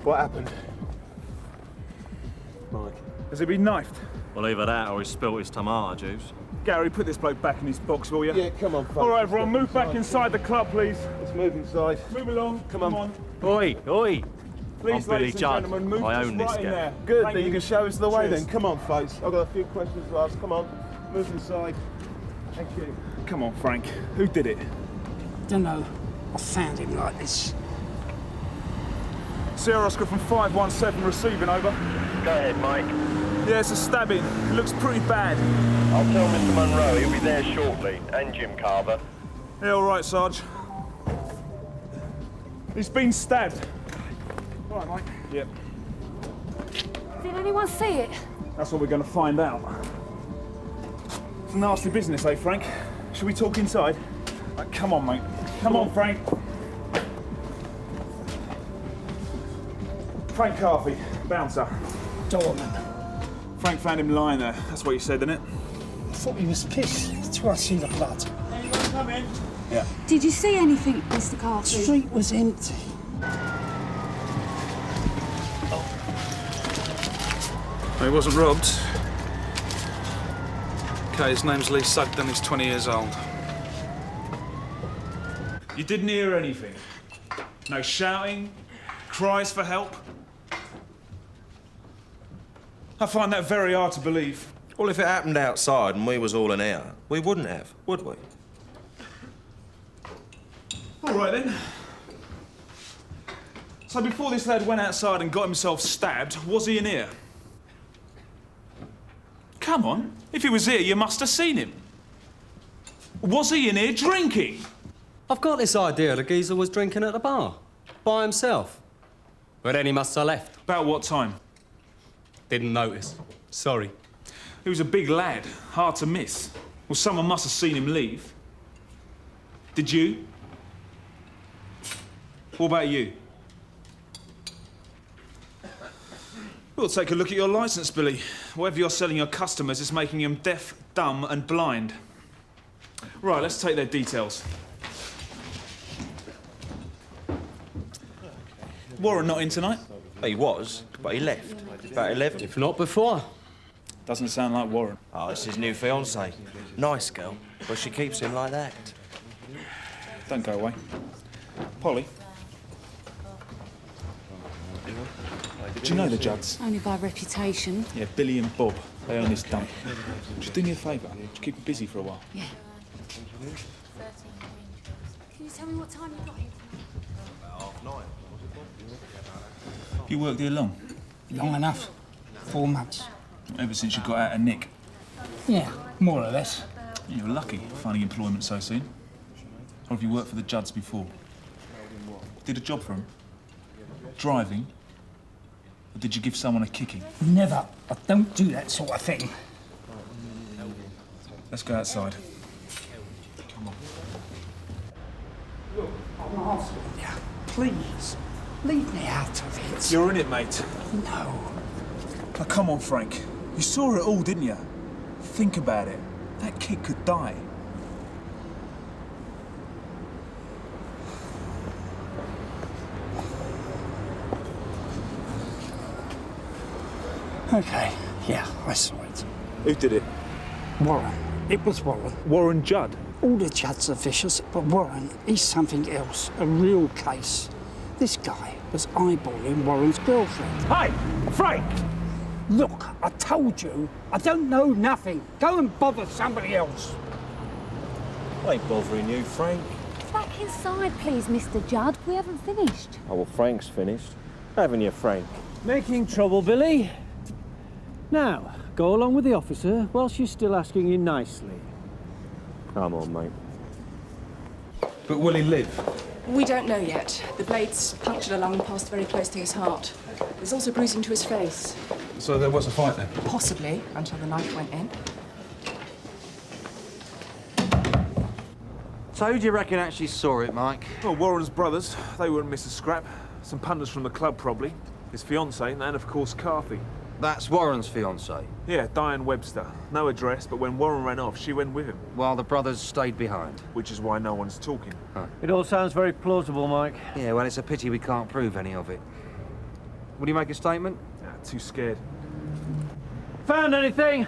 What happened? Mike. Has he been knifed? Well, either that or he spilt his tomato juice. Gary, put this bloke back in his box, will you? Yeah, come on, folks. All right, everyone, move back inside the club, please. Let's move inside. Move along. Come on. Oi, oi! Please, I'm Billy ladies and Judd. gentlemen, move I just own this right in gang. there. Good, Thank then you can show us the way Cheers. then. Come on, folks. I've got a few questions to ask. Come on. Move inside. Thank you. Come on, Frank. Who did it? Don't know. I found him like this. Sierra Oscar from 517 receiving, over. Go ahead, Mike. Yeah, it's a stabbing. It looks pretty bad. I'll tell Mr. Monroe he'll be there shortly, and Jim Carver. Yeah, all right, Sarge. He's been stabbed. All right, Mike. Yep. Did anyone see it? That's what we're going to find out. It's a nasty business, eh, Frank? Should we talk inside? Right, come on, mate. Come on, Frank. Frank Carthy, bouncer. Doorman. Frank found him lying there. That's what you said, didn't it? I thought he was pissed. That's why I seen the blood. Anyone come in? Yeah. Did you see anything, Mr. The Carthy? street was empty. He wasn't robbed. Okay, his name's Lee Sugden, he's 20 years old. You didn't hear anything? No shouting? Cries for help? I find that very hard to believe. Well, if it happened outside and we was all in here, we wouldn't have, would we? All right, then. So before this lad went outside and got himself stabbed, was he in here? Come on. If he was here, you must have seen him. Was he in here drinking? I've got this idea the geezer was drinking at the bar, by himself. But then he must have left. About what time? Didn't notice. Sorry. He was a big lad, hard to miss. Well, someone must have seen him leave. Did you? What about you? We'll take a look at your licence, Billy. Whatever you're selling your customers is making them deaf, dumb and blind. Right, let's take their details. Warren not in tonight? He was, but he left. About 11. If not before. Doesn't sound like Warren. Oh, it's his new fiancée. Nice girl, but she keeps him like that. Don't go away. Polly. Do you know the Judds? Only by reputation. Yeah, Billy and Bob. They own this dump. Just do me a favour. Just keep them busy for a while. Yeah. Can you tell me what time you got here? You worked here long? Long enough. 4 months. Ever since you got out of Nick? Yeah, more or less. You were lucky finding employment so soon. Or have you worked for the Judds before? Did a job for them? Driving? Or did you give someone a kicking? Never. I don't do that sort of thing. Let's go outside. Look, I'm asking you, please, leave me out of it. You're in it, mate. No. Now, come on, Frank. You saw it all, didn't you? Think about it. That kid could die. Okay, yeah, I saw it. Who did it? Warren. It was Warren. Warren Judd. All the Judds are vicious, but Warren, he's something else. A real case. This guy was eyeballing Warren's girlfriend. Hey, Frank! Look, I told you, I don't know nothing. Go and bother somebody else. I ain't bothering you, Frank. Back inside, please, Mr. Judd. We haven't finished. Oh, well, Frank's finished. Haven't you, Frank? Making trouble, Billy. Now, go along with the officer whilst she's still asking you nicely. Come on, mate. But will he live? We don't know yet. The blade's punctured a lung and passed very close to his heart. There's also bruising to his face. So there was a fight then? Possibly, until the knife went in. So who do you reckon actually saw it, Mike? Well, Warren's brothers. They wouldn't miss a scrap. Some punters from the club, probably. His fiancée, and of course, Carthy. That's Warren's fiancée. Yeah, Diane Webster. No address, but when Warren ran off, she went with him. While the brothers stayed behind. Which is why no one's talking. It all sounds very plausible, Mike. Yeah, well, it's a pity we can't prove any of it. Will you make a statement? Too scared. Found anything?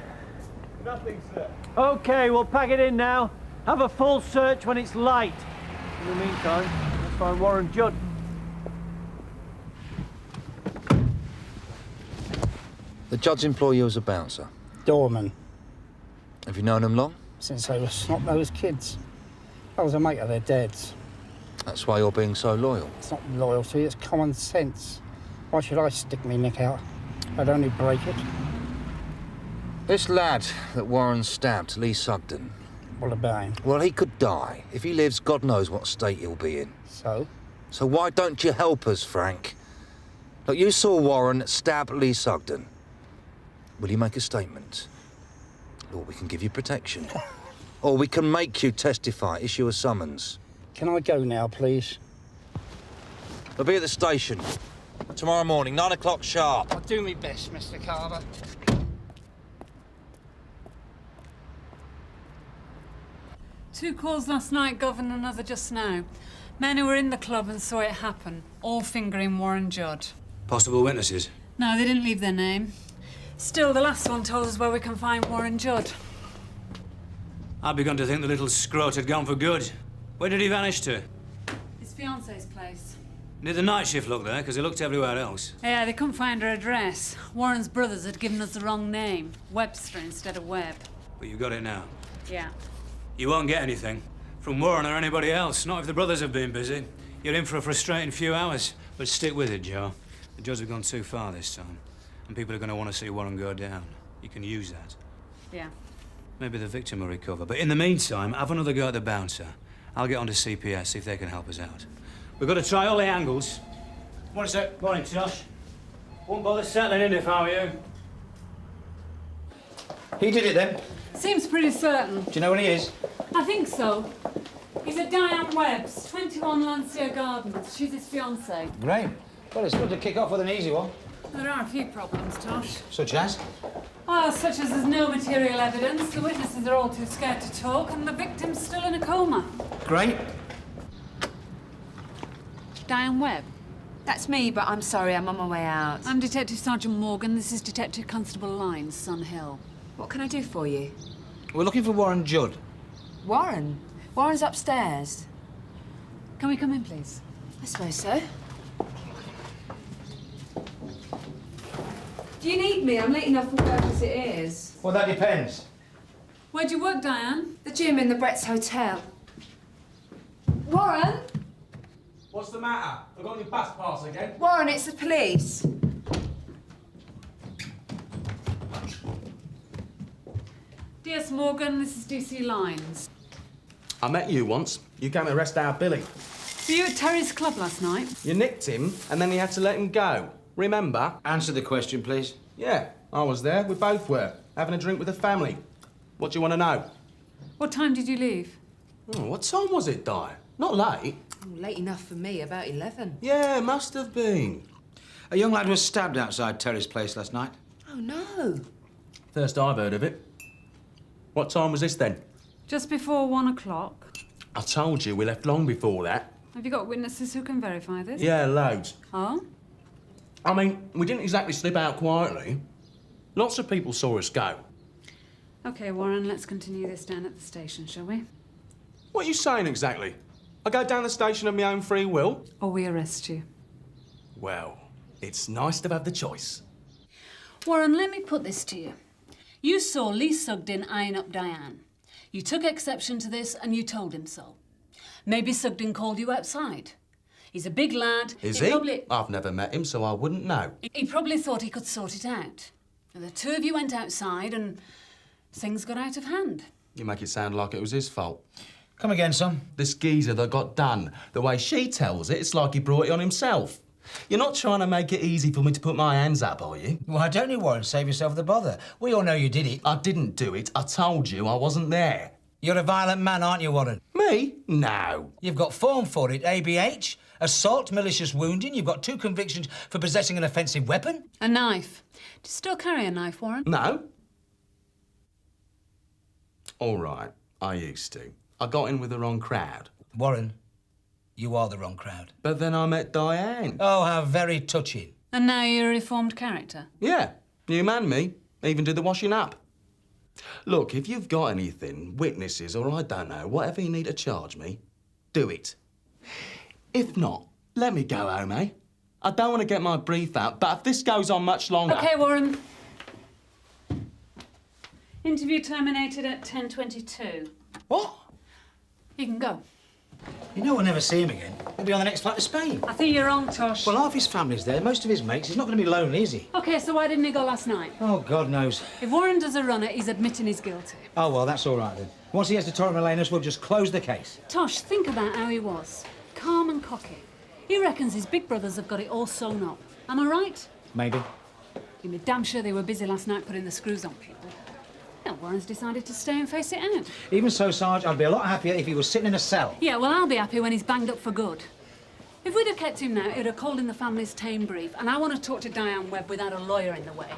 Nothing, sir. Okay, we'll pack it in now. Have a full search when it's light. In the meantime, let's find Warren Judd. The Judds employ you as a bouncer. Doorman, Have you known them long? since they were snot-nosed kids. I was a mate of their dad's. That's why you're being so loyal. It's not loyalty, it's common sense. Why should I stick my neck out? I'd only break it. This lad that Warren stabbed, Lee Sugden, What about him? well, he could die. If he lives, God knows what state he'll be in. So? So why don't you help us, Frank? Look, you saw Warren stab Lee Sugden. Will you make a statement? Or we can give you protection. Or we can make you testify, issue a summons. Can I go now, please? They'll be at the station. Tomorrow morning, 9 o'clock sharp. I'll do my best, Mr. Carver. Two calls last night, Gov, and another just now. Men who were in the club and saw it happen, all fingering Warren Judd. Possible witnesses? No, they didn't leave their name. Still, the last one told us where we can find Warren Judd. I'd begun to think the little scrot had gone for good. Where did he vanish to? His fiancée's place. Did the night shift look there? Because he looked everywhere else. Yeah, they couldn't find her address. Warren's brothers had given us the wrong name. Webster instead of Webb. But you got it now. Yeah. You won't get anything from Warren or anybody else, not if the brothers have been busy. You're in for a frustrating few hours. But stick with it, Joe. The Judds have gone too far this time. And people are going to want to see Warren go down. You can use that. Yeah. Maybe the victim will recover. But in the meantime, have another go at the bouncer. I'll get on to CPS, see if they can help us out. We've got to try all the angles. Morning, sir. Morning, Josh. Won't bother settling in if I were you. He did it then. Seems pretty certain. Do you know when he is? I think so. He's at Diane Webb's, 21 Lancia Gardens. She's his fiancée. Great. Well, it's good to kick off with an easy one. There are a few problems, Tosh. Such as? Well, such as there's no material evidence, the witnesses are all too scared to talk, and the victim's still in a coma. Great. Diane Webb. That's me, but I'm sorry, I'm on my way out. I'm Detective Sergeant Morgan. This is Detective Constable Lyons, Sun Hill. What can I do for you? We're looking for Warren Judd. Warren? Warren's upstairs. Can we come in, please? I suppose so. Do you need me? I'm late enough for work as it is. Well, that depends. Where do you work, Diane? The gym in the Brett's Hotel. Warren? What's the matter? Forgot your bus pass again? Warren, it's the police. DS Morgan, this is DC Lyons. I met you once. You came to arrest our Billy. Were you at Terry's club last night? You nicked him, and then you had to let him go. Remember? Answer the question, please. Yeah, I was there. We both were. Having a drink with the family. What do you want to know? What time did you leave? Oh, what time was it, Di? Not late. Oh, late enough for me, about 11. Yeah, must have been. A young lad was stabbed outside Terry's place last night. Oh, no. First I've heard of it. What time was this then? Just before 1 o'clock. I told you we left long before that. Have you got witnesses who can verify this? Yeah, loads. Oh? I mean, we didn't exactly slip out quietly. Lots of people saw us go. OK, Warren, let's continue this down at the station, shall we? What are you saying exactly? I go down the station of my own free will? Or we arrest you. Well, it's nice to have the choice. Warren, let me put this to you. You saw Lee Sugden eyeing up Diane. You took exception to this and you told him so. Maybe Sugden called you outside. He's a big lad. Is he? I've never met him, so I wouldn't know. He probably thought he could sort it out. And the two of you went outside and things got out of hand. You make it sound like it was his fault. Come again, son. This geezer that got done, the way she tells it, it's like he brought it on himself. You're not trying to make it easy for me to put my hands up, are you? Why don't you, Warren? Save yourself the bother. We all know you did it. I didn't do it. I told you I wasn't there. You're a violent man, aren't you, Warren? Me? No. You've got form for it. ABH, assault, malicious wounding. You've got 2 convictions for possessing an offensive weapon. A knife. Do you still carry a knife, Warren? No. All right, I used to. I got in with the wrong crowd. Warren, you are the wrong crowd. But then I met Diane. Oh, how very touching. And now you're a reformed character? Yeah, new man, me. Even do the washing up. Look, if you've got anything, witnesses, or I don't know, whatever you need to charge me, do it. If not, let me go home, eh? I don't want to get my brief out, but if this goes on much longer... OK, Warren. Interview terminated at 10:22. What? You can go. You know we'll never see him again. He'll be on the next flight to Spain. I think you're wrong, Tosh. Well, half his family's there, most of his mates. He's not going to be lonely, is he? OK, so why didn't he go last night? Oh, God knows. If Warren does a runner, he's admitting he's guilty. Oh, well, that's all right, then. Once he gets to Torremolinos, we'll just close the case. Tosh, think about how he was. Calm and cocky. He reckons his big brothers have got it all sewn up. Am I right? Maybe. You'd be damn sure they were busy last night putting the screws on people. Now, Warren's decided to stay and face it out. Even so, Sarge, I'd be a lot happier if he was sitting in a cell. Yeah, well, I'll be happy when he's banged up for good. If we'd have kept him now, he'd have called in the family's tame brief, and I want to talk to Diane Webb without a lawyer in the way.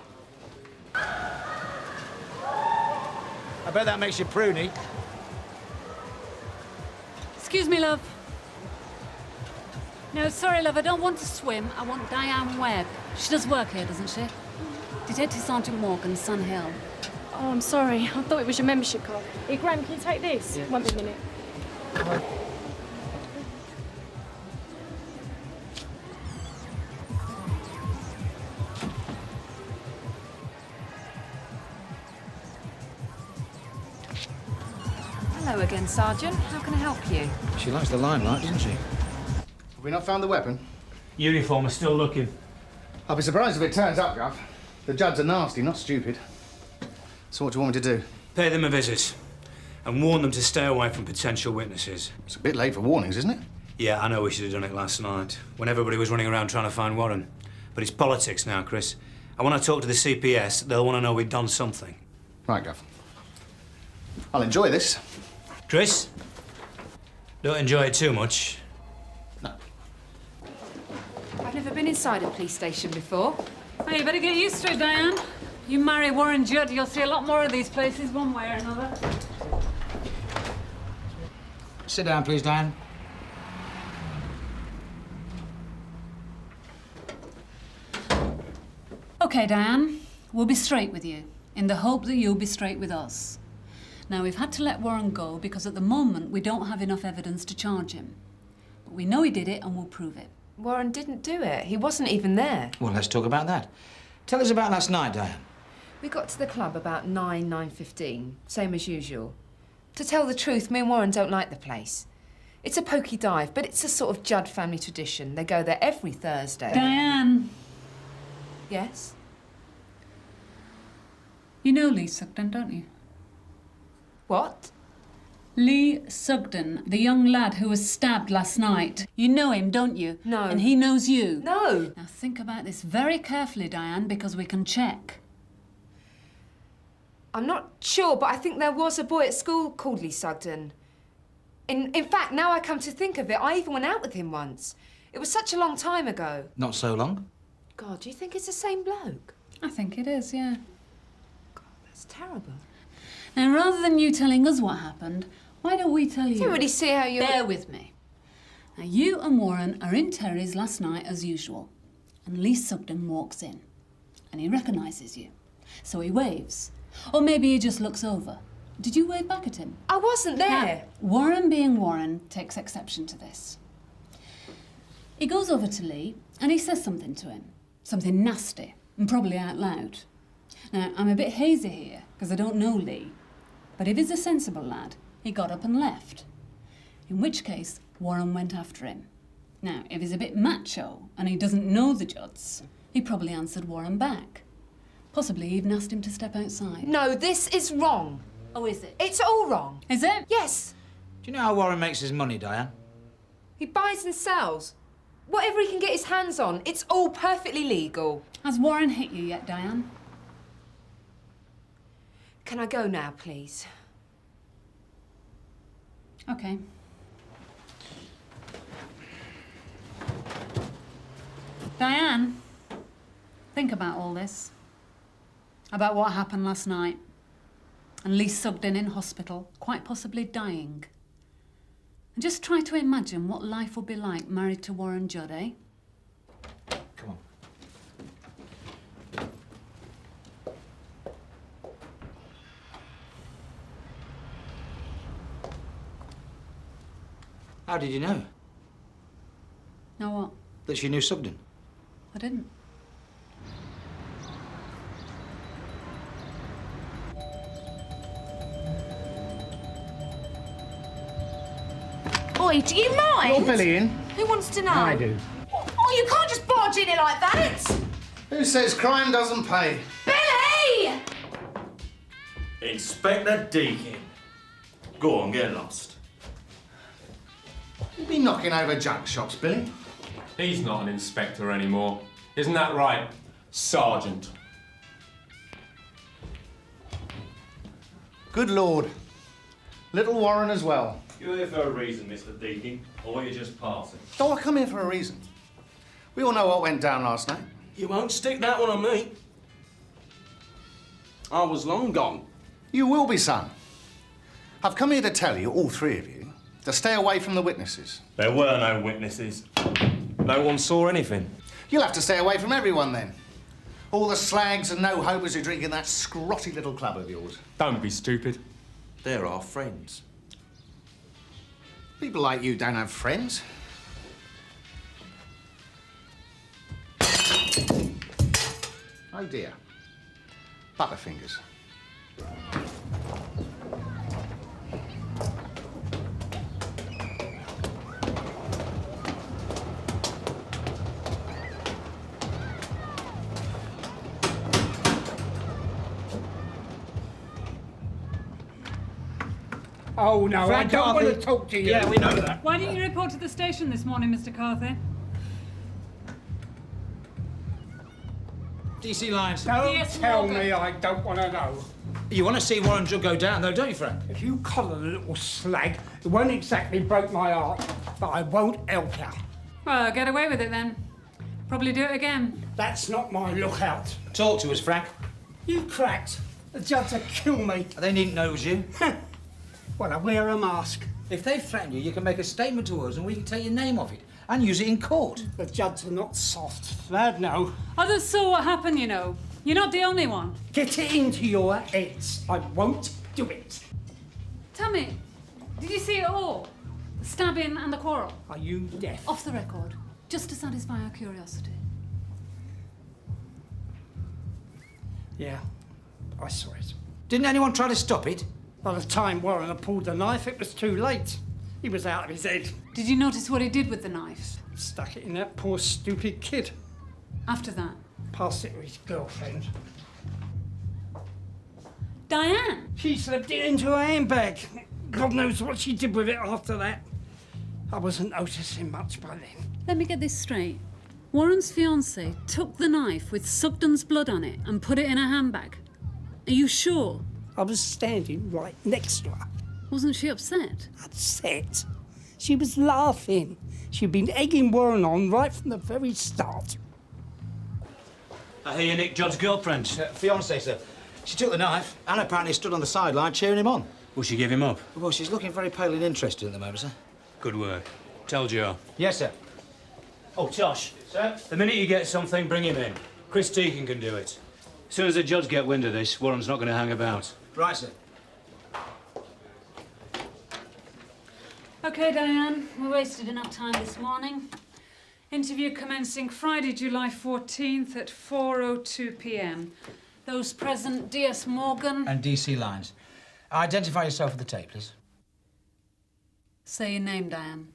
I bet that makes you pruny. Excuse me, love. No, sorry, love, I don't want to swim. I want Diane Webb. She does work here, doesn't she? Detective Sergeant Morgan, Sun Hill. Oh, I'm sorry. I thought it was your membership card. Hey, Graham, can you take this? Yeah. Won't be a minute. Hello again, Sergeant. How can I help you? She likes the limelight, doesn't she? Have we not found the weapon? Uniform is still looking. I'll be surprised if it turns up, Guff. The Judds are nasty, not stupid. So what do you want me to do? Pay them a visit and warn them to stay away from potential witnesses. It's a bit late for warnings, isn't it? Yeah, I know we should have done it last night, when everybody was running around trying to find Warren. But it's politics now, Chris. And when I talk to the CPS, they'll want to know we've done something. Right, Guff. I'll enjoy this. Chris? Don't enjoy it too much. I've never been inside a police station before. Oh, you better get used to it, Diane. You marry Warren Judd, you'll see a lot more of these places one way or another. Sit down, please, Diane. OK, Diane, we'll be straight with you, in the hope that you'll be straight with us. Now, we've had to let Warren go because at the moment we don't have enough evidence to charge him. But we know he did it and we'll prove it. Warren didn't do it. He wasn't even there. Well, let's talk about that. Tell us about last night, Diane. We got to the club about 9:15, same as usual. To tell the truth, me and Warren don't like the place. It's a pokey dive, but it's a sort of Judd family tradition. They go there every Thursday. Diane! Yes? You know Lee Sugden, don't you? What? Lee Sugden, the young lad who was stabbed last night. You know him, don't you? No. And he knows you? No. Now think about this very carefully, Diane, because we can check. I'm not sure, but I think there was a boy at school called Lee Sugden. In fact, now I come to think of it, I even went out with him once. It was such a long time ago. Not so long. God, do you think it's the same bloke? I think it is, yeah. God, that's terrible. Now, rather than you telling us what happened, why don't we tell you? I don't really see how you... Bear with me. Now, you and Warren are in Terry's last night as usual, and Lee Sugden walks in, and he recognises you. So he waves. Or maybe he just looks over. Did you wave back at him? I wasn't there. Now, Warren being Warren takes exception to this. He goes over to Lee, and he says something to him. Something nasty, and probably out loud. Now, I'm a bit hazy here, because I don't know Lee. But if he's a sensible lad, he got up and left. In which case, Warren went after him. Now, if he's a bit macho and he doesn't know the Judds, he probably answered Warren back. Possibly even asked him to step outside. No, this is wrong. Oh, is it? It's all wrong. Is it? Yes. Do you know how Warren makes his money, Diane? He buys and sells. Whatever he can get his hands on, it's all perfectly legal. Has Warren hit you yet, Diane? Can I go now, please? OK. Diane, think about all this. About what happened last night. And Lee Sugden in hospital, quite possibly dying. And just try to imagine what life would be like married to Warren Judd, eh? Come on. How did you know? Know what? That she knew Sugden? I didn't. Oi, do you mind? You're Billy in. Who wants to know? I do. Oh, you can't just barge in here like that! Who says crime doesn't pay? Billy! Inspector Deakin. Go on, get lost. You be knocking over junk shops, Billy. He's not an inspector anymore. Isn't that right, Sergeant? Good Lord. Little Warren as well. You're here for a reason, Mr. Deakin, or you're just passing. Oh, I come here for a reason. We all know what went down last night. You won't stick that one on me. I was long gone. You will be, son. I've come here to tell you, all three of you, to stay away from the witnesses. There were no witnesses. No one saw anything. You'll have to stay away from everyone then. All the slags and no-hopers who drink in that scrotty little club of yours. Don't be stupid. They're our friends. People like you don't have friends. Oh dear. Butterfingers. Oh, no, Frank I don't want Carthy. to talk to you. Yeah, we know that. Why didn't you report to the station this morning, Mr. Carthy? DC lines. Don't Yes, tell Morgan. me I don't want to know. You want to see Warren Judd go down, though, don't you, Frank? If you collar the little slag, it won't exactly break my heart, but I won't help you. Well, get away with it then. Probably do it again. That's not my lookout. Talk to us, Frank. You cracked. The judge will kill me. They needn't know it was you. Well, I wear a mask. If they threaten you, you can make a statement to us and we can take your name off it and use it in court. The judges are not soft. They'd know. Others saw what happened, you know. You're not the only one. Get it into your heads. I won't do it. Tell me, did you see it all? The stabbing and the quarrel? Are you deaf? Off the record, just to satisfy our curiosity. Yeah, I saw it. Didn't anyone try to stop it? By the time Warren had pulled the knife, it was too late. He was out of his head. Did you notice what he did with the knife? Stuck it in that poor stupid kid. After that? Passed it to his girlfriend. Diane! She slipped it into her handbag. God knows what she did with it after that. I wasn't noticing much by then. Let me get this straight. Warren's fiancée took the knife with Sugden's blood on it and put it in her handbag. Are you sure? I was standing right next to her. Wasn't she upset? Upset? She was laughing. She'd been egging Warren on right from the very start. I hear you nicked Judd's girlfriend. Fiancée, sir. She took the knife and apparently stood on the sideline cheering him on. Will she give him up? Well, she's looking very pale and interested at the moment, sir. Good work. Tell Joe. Yes, sir. Oh, Tosh. Sir? The minute you get something, bring him in. Chris Deakin can do it. As soon as the judge get wind of this, Warren's not going to hang about. Right, sir. OK, Diane, we wasted enough time this morning. Interview commencing Friday, July 14th at 4:02 p.m. Those present, D.S. Morgan. And DC lines. Identify yourself for the tape, please. Say your name, Diane.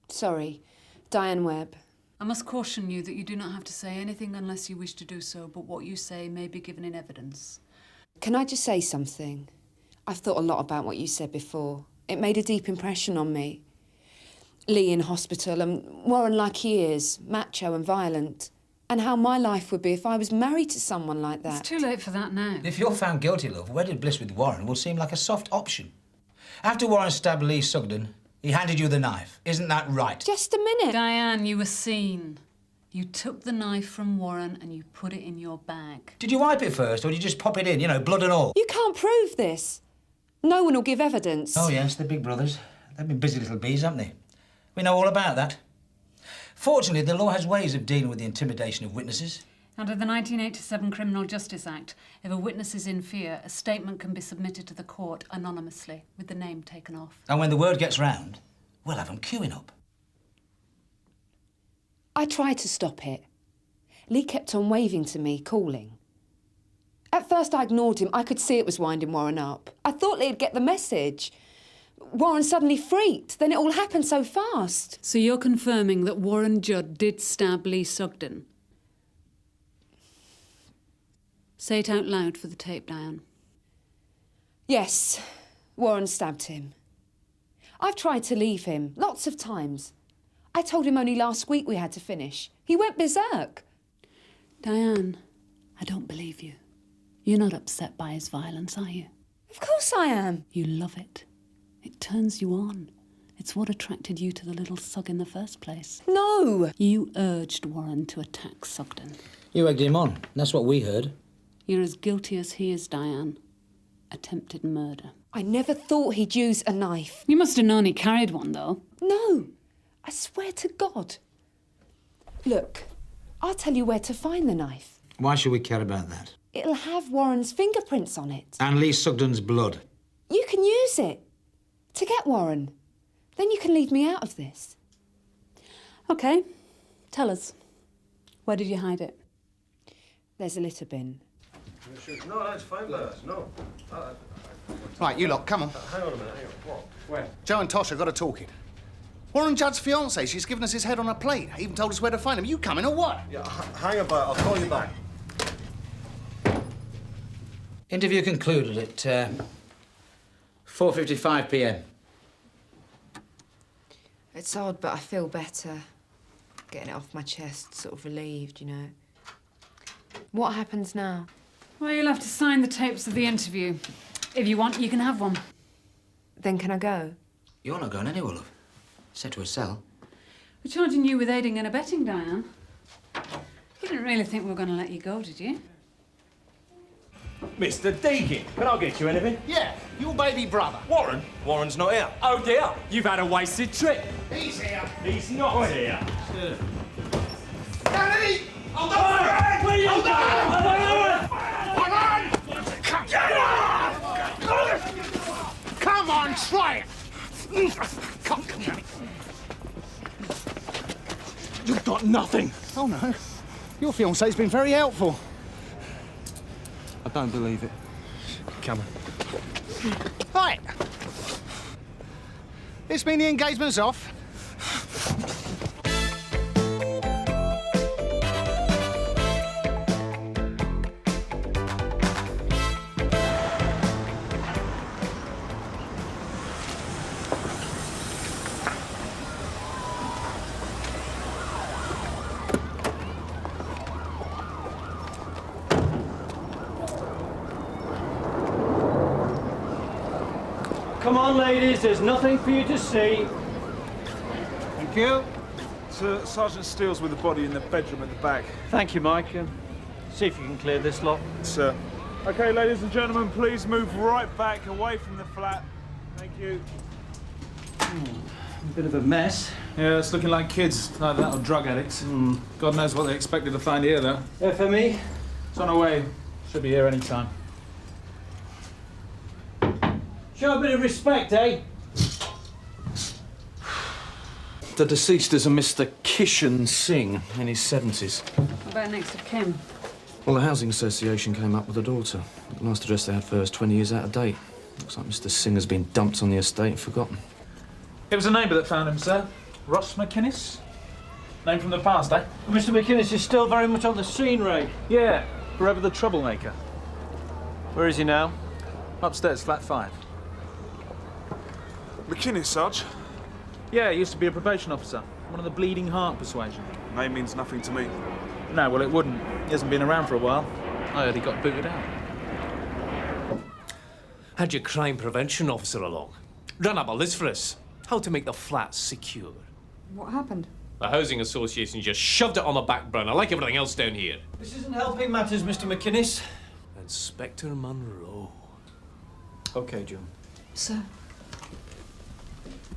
Sorry, Diane Webb. I must caution you that you do not have to say anything unless you wish to do so, but what you say may be given in evidence. Can I just say something? I've thought a lot about what you said before. It made a deep impression on me. Lee in hospital and Warren like he is, macho and violent. And how my life would be if I was married to someone like that. It's too late for that now. If you're found guilty, love, wedded bliss with Warren will seem like a soft option. After Warren stabbed Lee Sugden, he handed you the knife. Isn't that right? Just a minute. Diane, you were seen. You took the knife from Warren and you put it in your bag. Did you wipe it first, or did you just pop it in, you know, blood and all? You can't prove this. No one will give evidence. Oh, yes, the big brothers. They've been busy little bees, haven't they? We know all about that. Fortunately, the law has ways of dealing with the intimidation of witnesses. Under the 1987 Criminal Justice Act, if a witness is in fear, a statement can be submitted to the court anonymously, with the name taken off. And when the word gets round, we'll have them queuing up. I tried to stop it. Lee kept on waving to me, calling. At first I ignored him. I could see it was winding Warren up. I thought Lee'd get the message. Warren suddenly freaked. Then it all happened so fast. So you're confirming that Warren Judd did stab Lee Sugden? Say it out loud for the tape, Diane. Yes, Warren stabbed him. I've tried to leave him, lots of times. I told him only last week we had to finish. He went berserk. Diane, I don't believe you. You're not upset by his violence, are you? Of course I am. You love it. It turns you on. It's what attracted you to the little sug in the first place. No! You urged Warren to attack Sugden. You egged him on. That's what we heard. You're as guilty as he is, Diane. Attempted murder. I never thought he'd use a knife. You must have known he carried one, though. No, I swear to God. Look, I'll tell you where to find the knife. Why should we care about that? It'll have Warren's fingerprints on it. And Lee Sugden's blood. You can use it to get Warren. Then you can leave me out of this. OK. Tell us. Where did you hide it? There's a litter bin. No, that's fine, Burns. No. Right, you lot, come on. Hang on a minute. Hang on. What? Where? Joe and Tosh have got to talking. Warren Judd's fiancée, she's given us his head on a plate. Even told us where to find him. You coming or what? Yeah, hang about. I'll call you back. Interview concluded at 4:55 p.m. It's odd, but I feel better. Getting it off my chest, sort of relieved, you know. What happens now? Well, you'll have to sign the tapes of the interview. If you want, you can have one. Then can I go? You're not going anywhere, love. Set to a cell. We're charging you with aiding and abetting, Diane. You didn't really think we were going to let you go, did you? Mr. Deacon, can I get you anything? Yeah, your baby brother. Warren? Warren's not here. Oh, dear. You've had a wasted trip. He's here. He's not here. Danny! Hold on! Where you Hold on! Hold on! Come on, try it! Come, Danny. You've got nothing. Oh, no. Your fiancée's been very helpful. I don't believe it. Come on. Right. This mean the engagement's off? Come on, ladies, there's nothing for you to see. Thank you. Sergeant Steele's with the body in the bedroom at the back. Thank you, Mike. See if you can clear this lot. Sir. OK, ladies and gentlemen, please move right back away from the flat. Thank you. A bit of a mess. Yeah, it's looking like kids like that or drug addicts. God knows what they expected to find here, though. FME? It's on our way. Should be here any time. Show a bit of respect, eh? The deceased is a Mr. Kishan Singh in his 70s. What about next of kin? Well, the Housing Association came up with a daughter. The last address they had first, 20 years out of date. Looks like Mr. Singh has been dumped on the estate and forgotten. It was a neighbour that found him, sir. Ross McInnes. Name from the past, eh? Mr. McInnes is still very much on the scene, Ray. Yeah, forever the troublemaker. Where is he now? Upstairs, flat 5. McInnes, Sarge? Yeah, he used to be a probation officer. One of the bleeding heart persuasion. Name means nothing to me. No, well, it wouldn't. He hasn't been around for a while. I heard he got booted out. Had your crime prevention officer along. Ran up a list for us. How to make the flats secure. What happened? The Housing Association just shoved it on the back burner, like everything else down here. This isn't helping matters, Mr. McInnes. Inspector Munro. OK, John. Sir?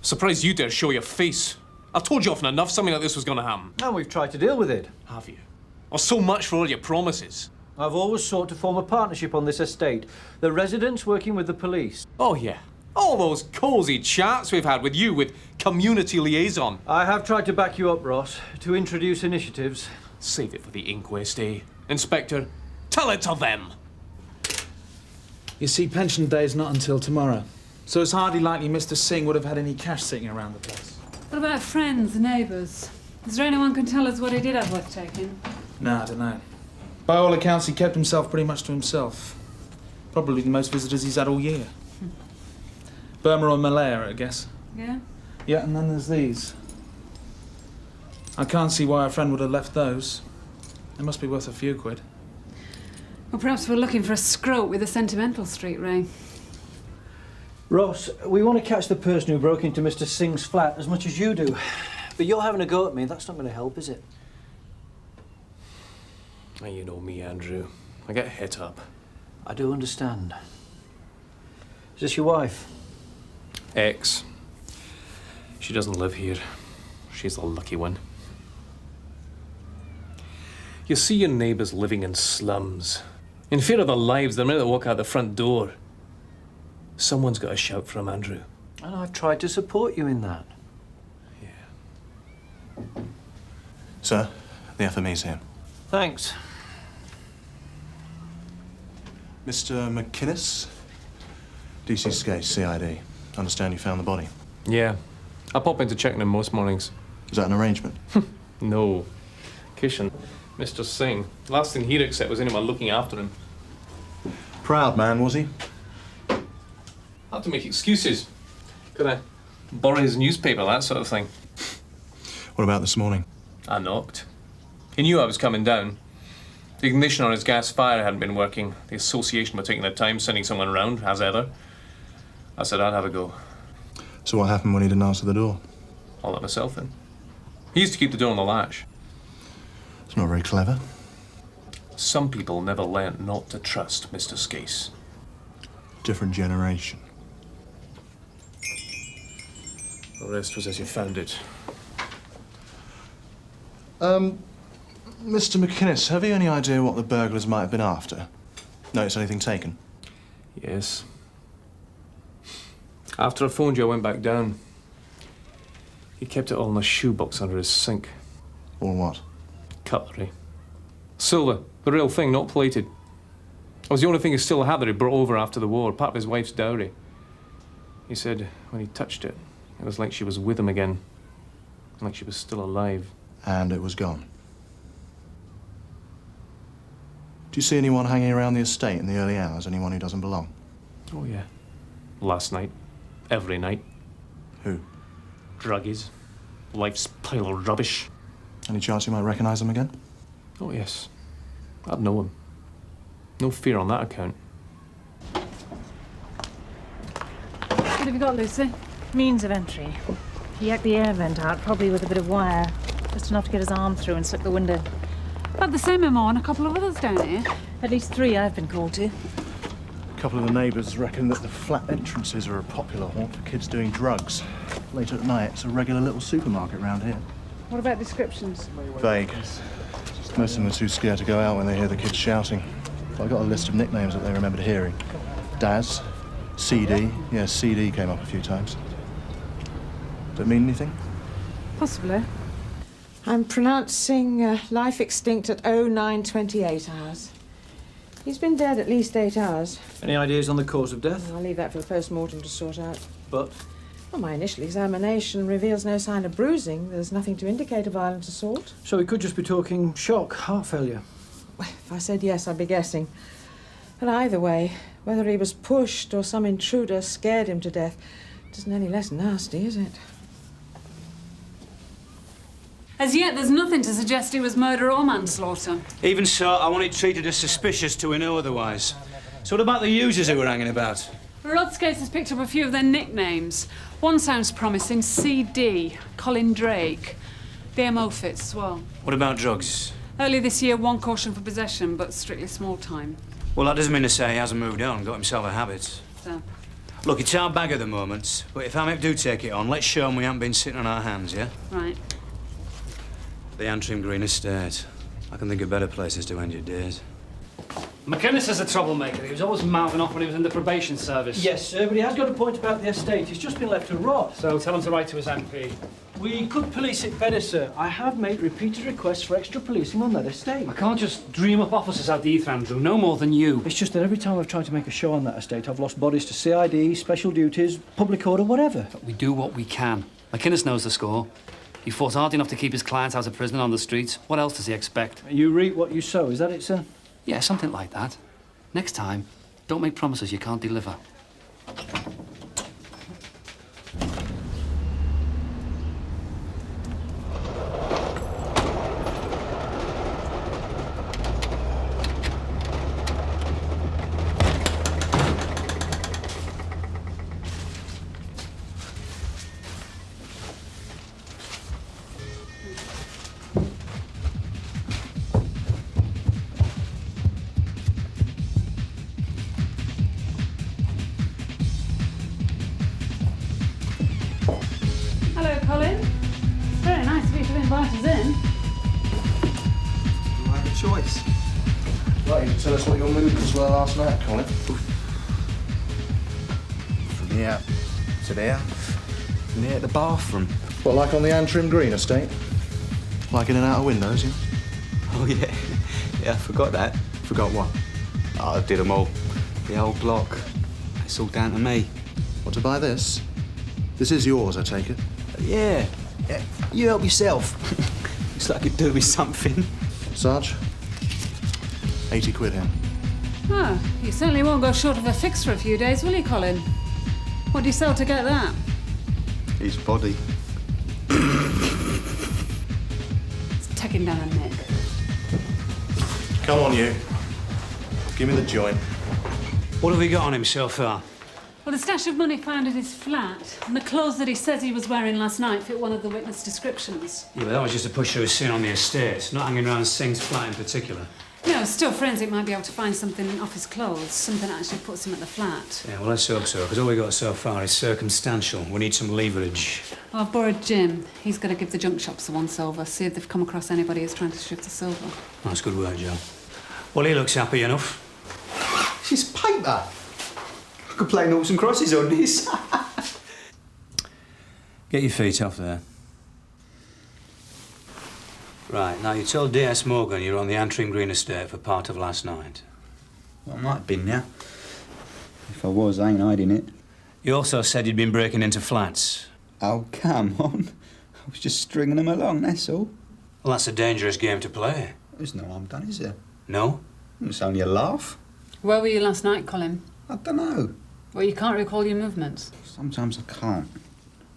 Surprised you dare show your face. I told you often enough something like this was going to happen. No, we've tried to deal with it. Have you? Or so much for all your promises. I've always sought to form a partnership on this estate. The residents working with the police. Oh, yeah. All those cosy chats we've had with you, with community liaison. I have tried to back you up, Ross, to introduce initiatives. Save it for the inquest, eh? Inspector, tell it to them. You see, pension day's not until tomorrow, so it's hardly likely Mr. Singh would have had any cash sitting around the place. What about friends, neighbours? Is there anyone can tell us what he did have worth taking? No, I don't know. By all accounts, he kept himself pretty much to himself. Probably the most visitors he's had all year. Burma or Malaya, I guess. Yeah? Yeah, and then there's these. I can't see why a friend would have left those. They must be worth a few quid. Well, perhaps we're looking for a scrote with a sentimental streak, Ray. Ross, we want to catch the person who broke into Mr. Singh's flat as much as you do. But you're having a go at me. That's not going to help, is it? Oh, you know me, Andrew. I get hit up. I do understand. Is this your wife? Ex. She doesn't live here. She's the lucky one. You see your neighbours living in slums. In fear of their lives the minute they walk out the front door. Someone's got to shout for them, Andrew. And I've tried to support you in that. Sir, the FME's here. Thanks. Mr. McInnes? DC Skate, CID. Understand you found the body. Yeah. I pop into Checkenham most mornings. Is that an arrangement? No. Kishan. Mr. Singh. Last thing he'd accept was anyone looking after him. Proud man, was he? I have to make excuses. Could I borrow his newspaper, that sort of thing? What about this morning? I knocked. He knew I was coming down. The ignition on his gas fire hadn't been working. The association were taking their time sending someone round, as ever. I said I'd have a go. So what happened when he didn't answer the door? I let myself in. He used to keep the door on the latch. It's not very clever. Some people never learnt not to trust Mr. Skase. Different generation. The rest was as you found it. Mr. McInnes, have you any idea what the burglars might have been after? Notice anything taken? Yes. After I phoned you, I went back down. He kept it all in a shoebox under his sink. Or what? Cutlery. Silver. The real thing, not plated. It was the only thing he still had that he brought over after the war, part of his wife's dowry. He said when he touched it, it was like she was with him again. Like she was still alive. And it was gone. Do you see anyone hanging around the estate in the early hours? Anyone who doesn't belong? Oh, yeah. Last night. Every night. Who? Druggies. Life's pile of rubbish. Any chance you might recognise them again? Oh, yes. I'd know him. No fear on that account. What have you got, Lucy? Means of entry. He yacked the air vent out, probably with a bit of wire. Just enough to get his arm through and slip the window. Had the same MO and a couple of others down here. At least 3 I've been called to. A couple of the neighbours reckon that the flat entrances are a popular haunt for kids doing drugs. Later at night, it's a regular little supermarket round here. What about descriptions? Vague. Most of them are too scared to go out when they hear the kids shouting. But I got a list of nicknames that they remembered hearing. Daz, CD. Yeah, CD came up a few times. Does it mean anything? Possibly. I'm pronouncing life extinct at 09:28 hours. He's been dead at least 8 hours. Any ideas on the cause of death? I'll leave that for the post-mortem to sort out. But? Well, my initial examination reveals no sign of bruising. There's nothing to indicate a violent assault. So we could just be talking shock, heart failure. If I said yes, I'd be guessing. But either way, whether he was pushed or some intruder scared him to death, it isn't any less nasty, is it? As yet, there's nothing to suggest he was murder or manslaughter. Even so, I want it treated as suspicious till we know otherwise. So what about the users who were hanging about? Rod's case has picked up a few of their nicknames. One sounds promising, CD, Colin Drake. The MO fits as well. What about drugs? Early this year, 1 caution for possession, but strictly small time. Well, that doesn't mean to say he hasn't moved on, got himself a habit. So, Look, it's our bag at the moment, but if Amit do take it on, let's show him we haven't been sitting on our hands, yeah? right. The Antrim Green Estate. I can think of better places to end your days. McInnes is a troublemaker. He was always mouthing off when he was in the probation service. Yes, sir, but he has got a point about the estate. He's just been left to rot. So tell him to write to his MP. We could police it better, sir. I have made repeated requests for extra policing on that estate. I can't just dream up officers out the ether, Andrew. No more than you. It's just that every time I've tried to make a show on that estate, I've lost bodies to CID, special duties, public order, whatever. But we do what we can. McInnes knows the score. He fought hard enough to keep his clients out of prison on the streets. What else does he expect? You reap what you sow, is that it, sir? Yeah, something like that. Next time, don't make promises you can't deliver. Choice. Right, you tell us what your movements were last night, Colin. From here to there, from here to the bathroom. What, like on the Antrim Green estate? Like in and out of windows, yeah? Oh, yeah. Yeah, I forgot that. Forgot what? Oh, I did them all. The whole block. It's all down to me. What, to buy this? This is yours, I take it? Yeah. You help yourself. Looks like I could do with something. Sarge? 80 quid here. Ah, you certainly won't go short of a fix for a few days, will you, Colin? What do you sell to get that? His body. It's taking down a neck. Come on, you. Give me the joint. What have we got on him so far? Well, the stash of money found at his flat and the clothes that he says he was wearing last night fit one of the witness descriptions. Yeah, but that was just to push through a scene on the estate, not hanging around Singh's flat in particular. No, still forensic might be able to find something off his clothes, something that actually puts him at the flat. Yeah, well, let's hope so, because all we got so far is circumstantial. We need some leverage. Well, I've borrowed Jim. He's got to give the junk shops the once-over, see if they've come across anybody who's trying to shift the silver. That's good work, Joe. Well, he looks happy enough. She's paper. I could play noughts and crosses on this. Get your feet off there. Right, now you told D.S. Morgan you were on the Antrim Green estate for part of last night. Well, I might have been, yeah. If I was, I ain't hiding it. You also said you'd been breaking into flats. Oh, come on. I was just stringing them along, that's all. Well, that's a dangerous game to play. There's no harm done, is there? No? It's only a laugh. Where were you last night, Colin? I don't know. Well, you can't recall your movements. Sometimes I can't.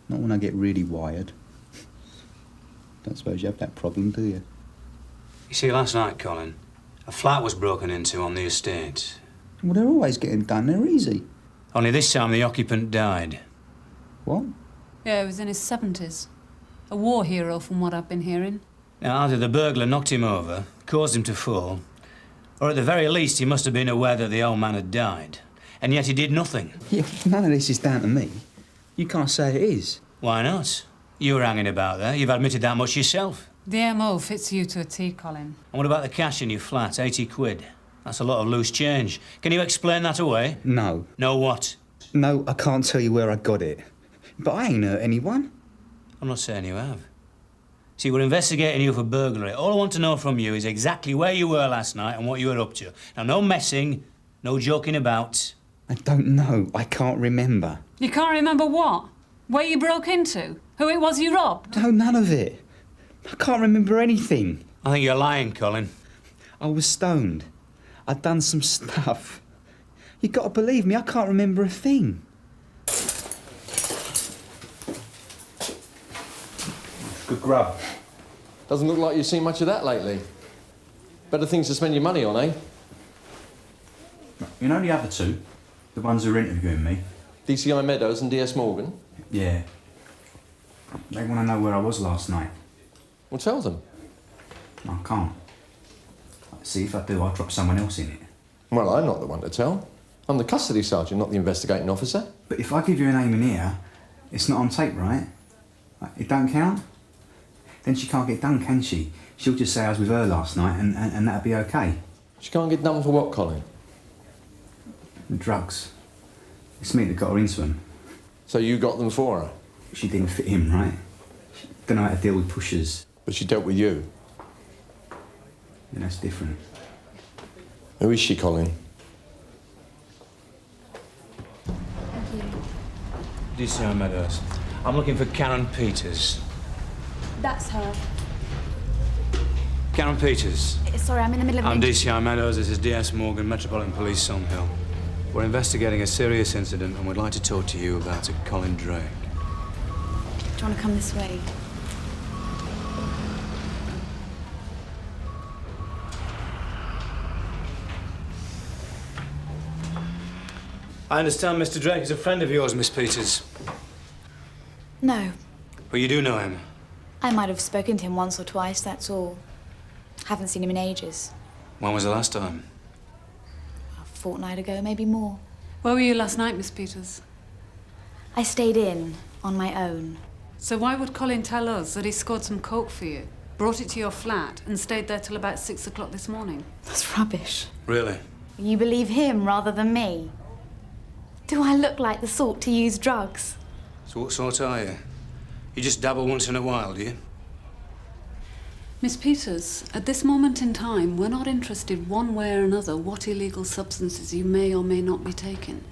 Not when I get really wired. Don't suppose you have that problem, do you? You see, last night, Colin, a flat was broken into on the estate. Well, they're always getting done. They're easy. Only this time the occupant died. What? Yeah, he was in his 70s. A war hero, from what I've been hearing. Now, either the burglar knocked him over, caused him to fall, or at the very least he must have been aware that the old man had died. And yet he did nothing. Yeah, none of this is down to me. You can't say it is. Why not? You were hanging about there. You've admitted that much yourself. The MO fits you to a T, Colin. And what about the cash in your flat? 80 quid. That's a lot of loose change. Can you explain that away? No. No what? No, I can't tell you where I got it. But I ain't hurt anyone. I'm not saying you have. See, we're investigating you for burglary. All I want to know from you is exactly where you were last night and what you were up to. Now, no messing, no joking about. I don't know. I can't remember. You can't remember what? Where you broke into? Who it was you robbed? No, none of it. I can't remember anything. I think you're lying, Colin. I was stoned. I'd done some stuff. You got to believe me, I can't remember a thing. Good grub. Doesn't look like you've seen much of that lately. Better things to spend your money on, eh? You know the other two? The ones who are interviewing me? DCI Meadows and DS Morgan? Yeah. They want to know where I was last night. Well, tell them. I can't. See, if I do, I'll drop someone else in it. Well, I'm not the one to tell. I'm the custody sergeant, not the investigating officer. But if I give you a name in here, it's not on tape, right? It don't count? Then she can't get done, can she? She'll just say I was with her last night and that'll be okay. She can't get done for what, Colin? The drugs. It's me that got her into them. So you got them for her? She didn't fit in, right? She don't know how to deal with pushers. But she dealt with you? Yeah, that's different. Who is she, Colin? DCI Meadows. I'm looking for Karen Peters. That's her. Karen Peters. Sorry, I'm in the middle of... I'm DCI Meadows. This is DS Morgan, Metropolitan Police, Songhill. We're investigating a serious incident and we'd like to talk to you about Colin Drake. Do you want to come this way? I understand Mr. Drake is a friend of yours, Miss Peters. No. But you do know him? I might have spoken to him once or twice, that's all. Haven't seen him in ages. When was the last time? A fortnight ago, maybe more. Where were you last night, Miss Peters? I stayed in, on my own. So why would Colin tell us that he scored some coke for you, brought it to your flat, and stayed there till about 6 o'clock this morning? That's rubbish. Really? You believe him rather than me. Do I look like the sort to use drugs? So what sort are you? You just dabble once in a while, do you? Miss Peters, at this moment in time, we're not interested one way or another what illegal substances you may or may not be taking.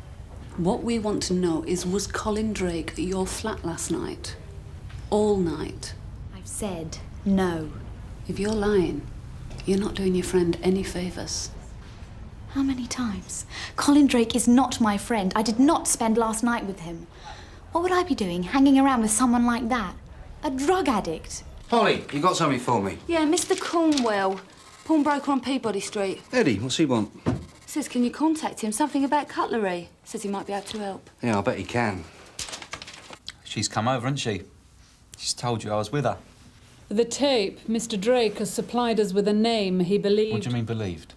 What we want to know is, was Colin Drake at your flat last night? All night? I've said no. If you're lying, you're not doing your friend any favours. How many times? Colin Drake is not my friend. I did not spend last night with him. What would I be doing, hanging around with someone like that? A drug addict? Holly, you got something for me? Yeah, Mr. Cornwell, pawnbroker on Peabody Street. Eddie, what's he want? Says, can you contact him? Something about cutlery. Says he might be able to help. Yeah, I bet he can. She's come over, hasn't she? She's told you I was with her. The tape Mr. Drake has supplied us with a name he believed... What do you mean, believed?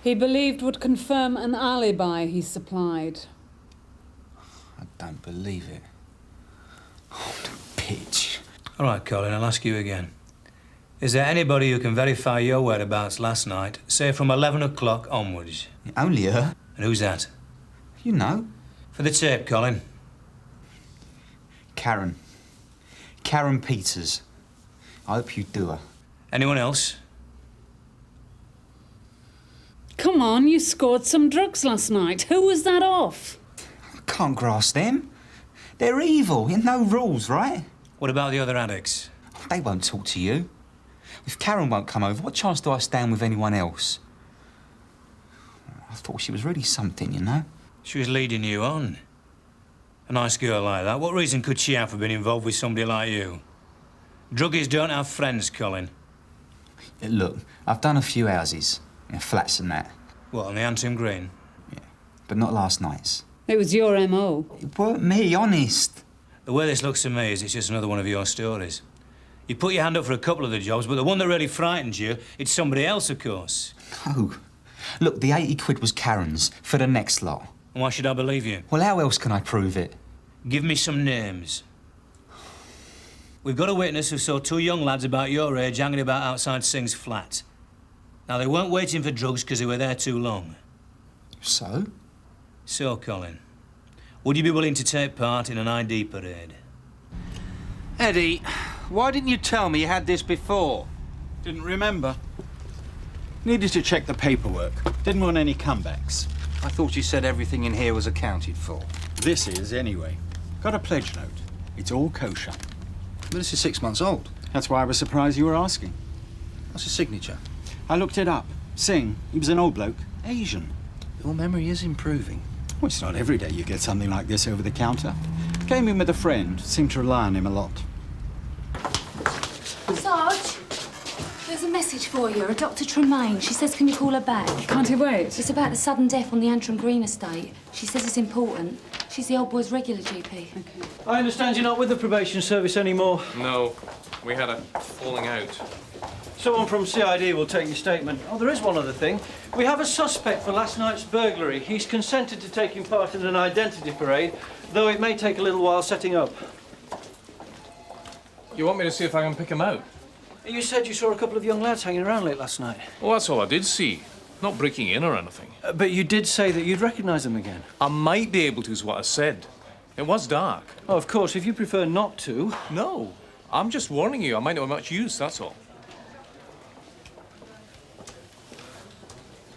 He believed would confirm an alibi he supplied. I don't believe it. Oh, the pitch. All right, Colin, I'll ask you again. Is there anybody who can verify your whereabouts last night, say from 11 o'clock onwards? Only her. And who's that? You know. For the tape, Colin. Karen. Karen Peters. I hope you do her. Anyone else? Come on, you scored some drugs last night. Who was that off? I can't grasp them. They're evil. You no rules, right? What about the other addicts? They won't talk to you. If Karen won't come over, what chance do I stand with anyone else? I thought she was really something, you know? She was leading you on. A nice girl like that. What reason could she have for being involved with somebody like you? Druggies don't have friends, Colin. Look, I've done a few houses, flats and that. What, on the Antrim Green? Yeah, but not last night's. It was your M.O. It weren't me, honest. The way this looks to me is it's just another one of your stories. You put your hand up for a couple of the jobs, but the one that really frightened you, it's somebody else, of course. No. Look, the 80 quid was Karen's for the next lot. And why should I believe you? Well, how else can I prove it? Give me some names. We've got a witness who saw two young lads about your age hanging about outside Singh's flat. Now, they weren't waiting for drugs because they were there too long. So? So, Colin, would you be willing to take part in an ID parade? Eddie, why didn't you tell me you had this before? Didn't remember. Needed to check the paperwork. Didn't want any comebacks. I thought you said everything in here was accounted for. This is, anyway. Got a pledge note. It's all kosher. But this is 6 months old. That's why I was surprised you were asking. What's his signature? I looked it up. Singh, he was an old bloke. Asian. Your memory is improving. Well, it's not every day you get something like this over the counter. Came in with a friend. Seemed to rely on him a lot. Sarge, there's a message for you. A Dr. Tremaine. She says, can you call her back? Can't he wait? It's about the sudden death on the Antrim Green estate. She says it's important. She's the old boy's regular GP. Okay. I understand you're not with the probation service anymore. No, we had a falling out. Someone from CID will take your statement. Oh, there is one other thing. We have a suspect for last night's burglary. He's consented to taking part in an identity parade, though it may take a little while setting up. You want me to see if I can pick him out? You said you saw a couple of young lads hanging around late last night. Well, that's all I did see. Not breaking in or anything. But you did say that you'd recognise them again. I might be able to, is what I said. It was dark. Oh, of course, if you prefer not to. No. I'm just warning you. I might not have much use, that's all.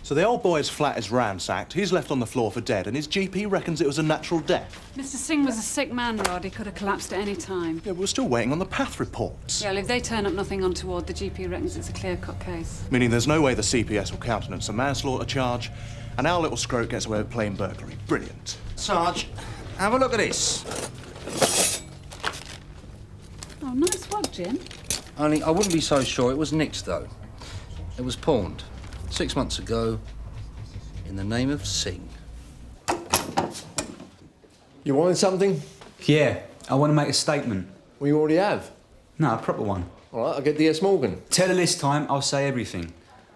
So the old boy's flat is ransacked, he's left on the floor for dead, and his GP reckons it was a natural death. Mr. Singh was a sick man, Rod. He could have collapsed at any time. Yeah, we're still waiting on the path reports. Yeah, well, if they turn up nothing untoward, the GP reckons it's a clear-cut case. Meaning there's no way the CPS will countenance a manslaughter charge, and our little scrote gets away with plain burglary. Brilliant. Sarge, have a look at this. Oh, nice work, Jim. Only I wouldn't be so sure it was nicked, though. It was pawned 6 months ago in the name of Singh. You wanted something? Yeah, I want to make a statement. Well, you already have. No, a proper one. All right, I'll get the S. Morgan. Tell her this time I'll say everything.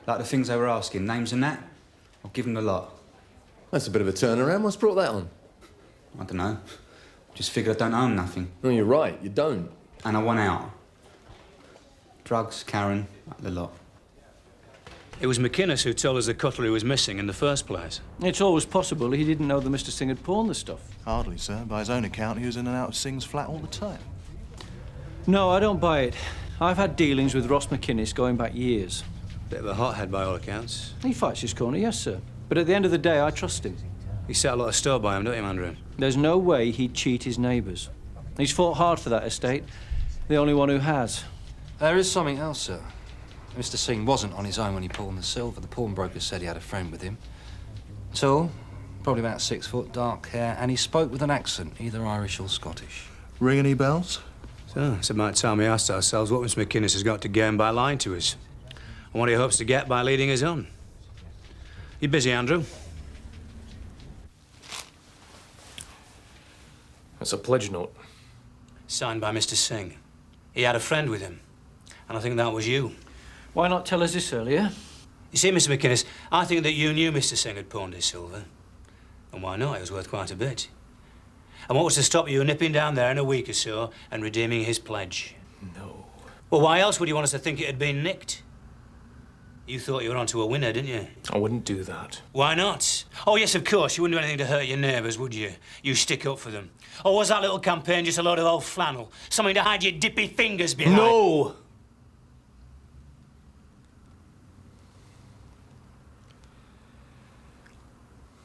Like the things they were asking, names and that. I'll give them a lot. That's a bit of a turnaround. What's brought that on? I don't know. Just figured I don't own nothing. No, you're right, you don't. And I want out. Drugs, Karen, the lot. It was McInnes who told us the cutlery was missing in the first place. It's always possible he didn't know that Mr. Singh had pawned the stuff. Hardly, sir. By his own account, he was in and out of Singh's flat all the time. No, I don't buy it. I've had dealings with Ross McInnes going back years. Bit of a hothead by all accounts. He fights his corner, yes, sir. But at the end of the day, I trust him. You set a lot of store by him, don't you, Andrew? There's no way he'd cheat his neighbours. He's fought hard for that estate. The only one who has. There is something else, sir. Mr. Singh wasn't on his own when he pawned the silver. The pawnbroker said he had a friend with him. Tall, probably about 6 foot, dark hair, and he spoke with an accent, either Irish or Scottish. Ring any bells? So, it's about time we asked ourselves what Miss McInnes has got to gain by lying to us. And what he hopes to get by leading us on. You busy, Andrew? That's a pledge note. Signed by Mr. Singh. He had a friend with him. And I think that was you. Why not tell us this earlier? You see, Mr. McInnes, I think that you knew Mr. Singh had pawned his silver. And why not? It was worth quite a bit. And what was to stop you nipping down there in a week or so and redeeming his pledge? No. Well, why else would you want us to think it had been nicked? You thought you were onto a winner, didn't you? I wouldn't do that. Why not? Oh, yes, of course. You wouldn't do anything to hurt your neighbours, would you? You stick up for them. Or was that little campaign just a load of old flannel? Something to hide your dippy fingers behind? No!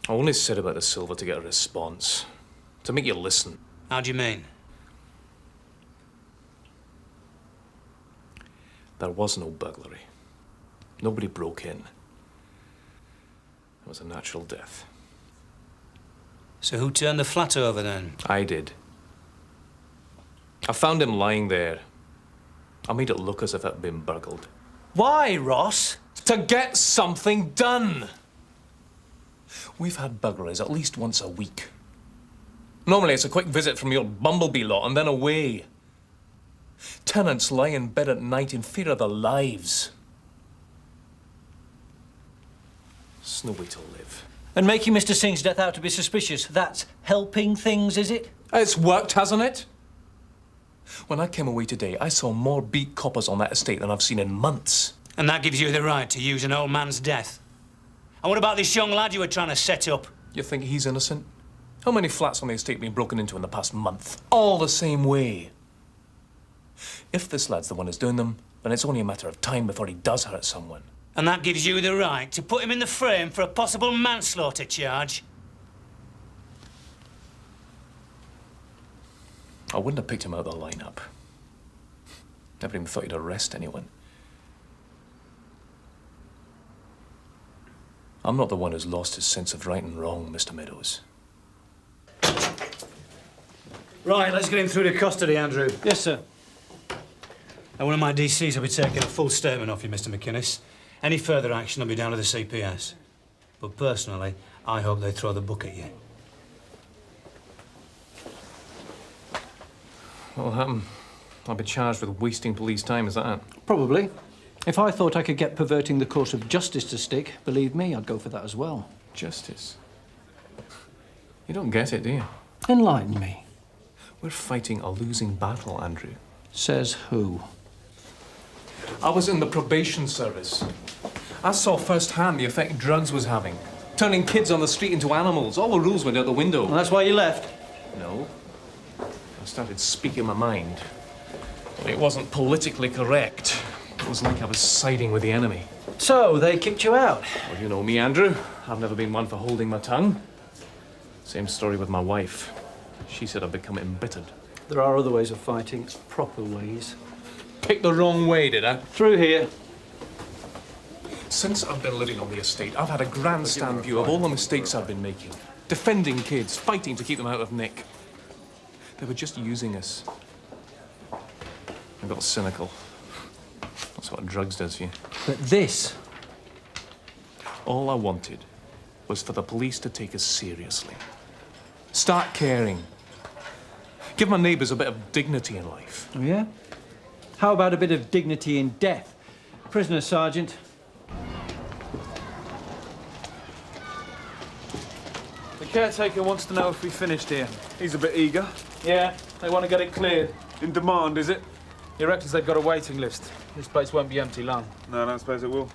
I only said about the silver to get a response. To make you listen. How do you mean? There was no burglary. Nobody broke in. It was a natural death. So who turned the flat over, then? I did. I found him lying there. I made it look as if it had been burgled. Why, Ross? To get something done! We've had burglaries at least once a week. Normally it's a quick visit from your bumblebee lot and then away. Tenants lie in bed at night in fear of their lives. It's no way to live. And making Mr. Singh's death out to be suspicious, that's helping things, is it? It's worked, hasn't it? When I came away today, I saw more beat coppers on that estate than I've seen in months. And that gives you the right to use an old man's death? And what about this young lad you were trying to set up? You think he's innocent? How many flats on the estate have been broken into in the past month? All the same way. If this lad's the one who's doing them, then it's only a matter of time before he does hurt someone. And that gives you the right to put him in the frame for a possible manslaughter charge? I wouldn't have picked him out of the lineup. Never even thought he'd arrest anyone. I'm not the one who's lost his sense of right and wrong, Mr. Meadows. Right, let's get him through to custody, Andrew. Yes, sir. Now, one of my DCs will be taking a full statement off you, Mr. McInnes. Any further action will be down to the CPS. But personally, I hope they throw the book at you. What'll happen? I'll be charged with wasting police time, is that it? Probably. If I thought I could get perverting the course of justice to stick, believe me, I'd go for that as well. Justice? You don't get it, do you? Enlighten me. We're fighting a losing battle, Andrew. Says who? I was in the probation service. I saw firsthand the effect drugs was having. Turning kids on the street into animals. All the rules went out the window. Well, that's why you left? No. I started speaking my mind. But it wasn't politically correct. It was like I was siding with the enemy. So, they kicked you out? Well, you know me, Andrew. I've never been one for holding my tongue. Same story with my wife. She said I'd become embittered. There are other ways of fighting, proper ways. Picked the wrong way, did I? Through here. Since I've been living on the estate, I've had a grandstand view of all the mistakes I've been making. Defending kids, fighting to keep them out of Nick. They were just using us. I got cynical. That's what drugs does to you. But this? All I wanted was for the police to take us seriously. Start caring. Give my neighbours a bit of dignity in life. Oh, yeah? How about a bit of dignity in death? Prisoner, Sergeant. The caretaker wants to know if we finished here. He's a bit eager. Yeah, they want to get it cleared. In demand, is it? He reckons they've got a waiting list. This place won't be empty long. No, I don't suppose it will.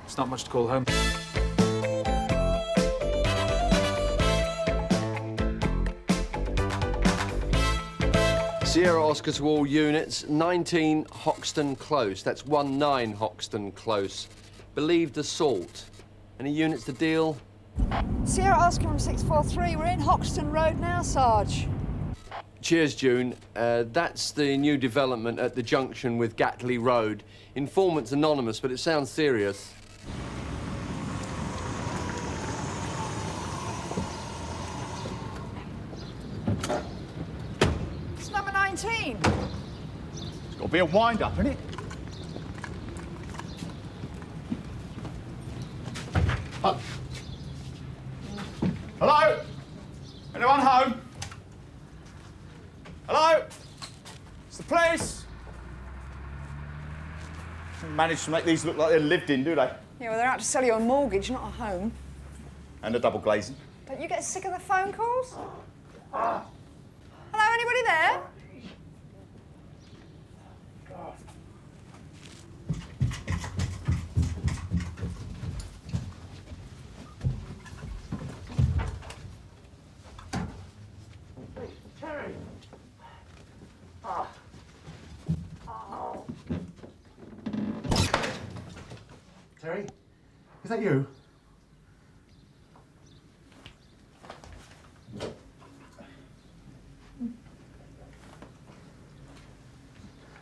It's not much to call home. Sierra Oscar to all units, 19 Hoxton Close. That's 19 Hoxton Close. Believed assault. Any units to deal? Sierra Oscar from 643. We're in Hoxton Road now, Sarge. Cheers, June. That's the new development at the junction with Gatley Road. Informant's anonymous, but it sounds serious. It's number 19. It's got to be a wind-up, isn't it? Hello? Anyone home? Hello? It's the police. They managed to make these look like they're lived in, do they? Yeah, well, they're out to sell you a mortgage, not a home. And a double glazing. Don't you get sick of the phone calls? Hello, anybody there? Terry, is that you?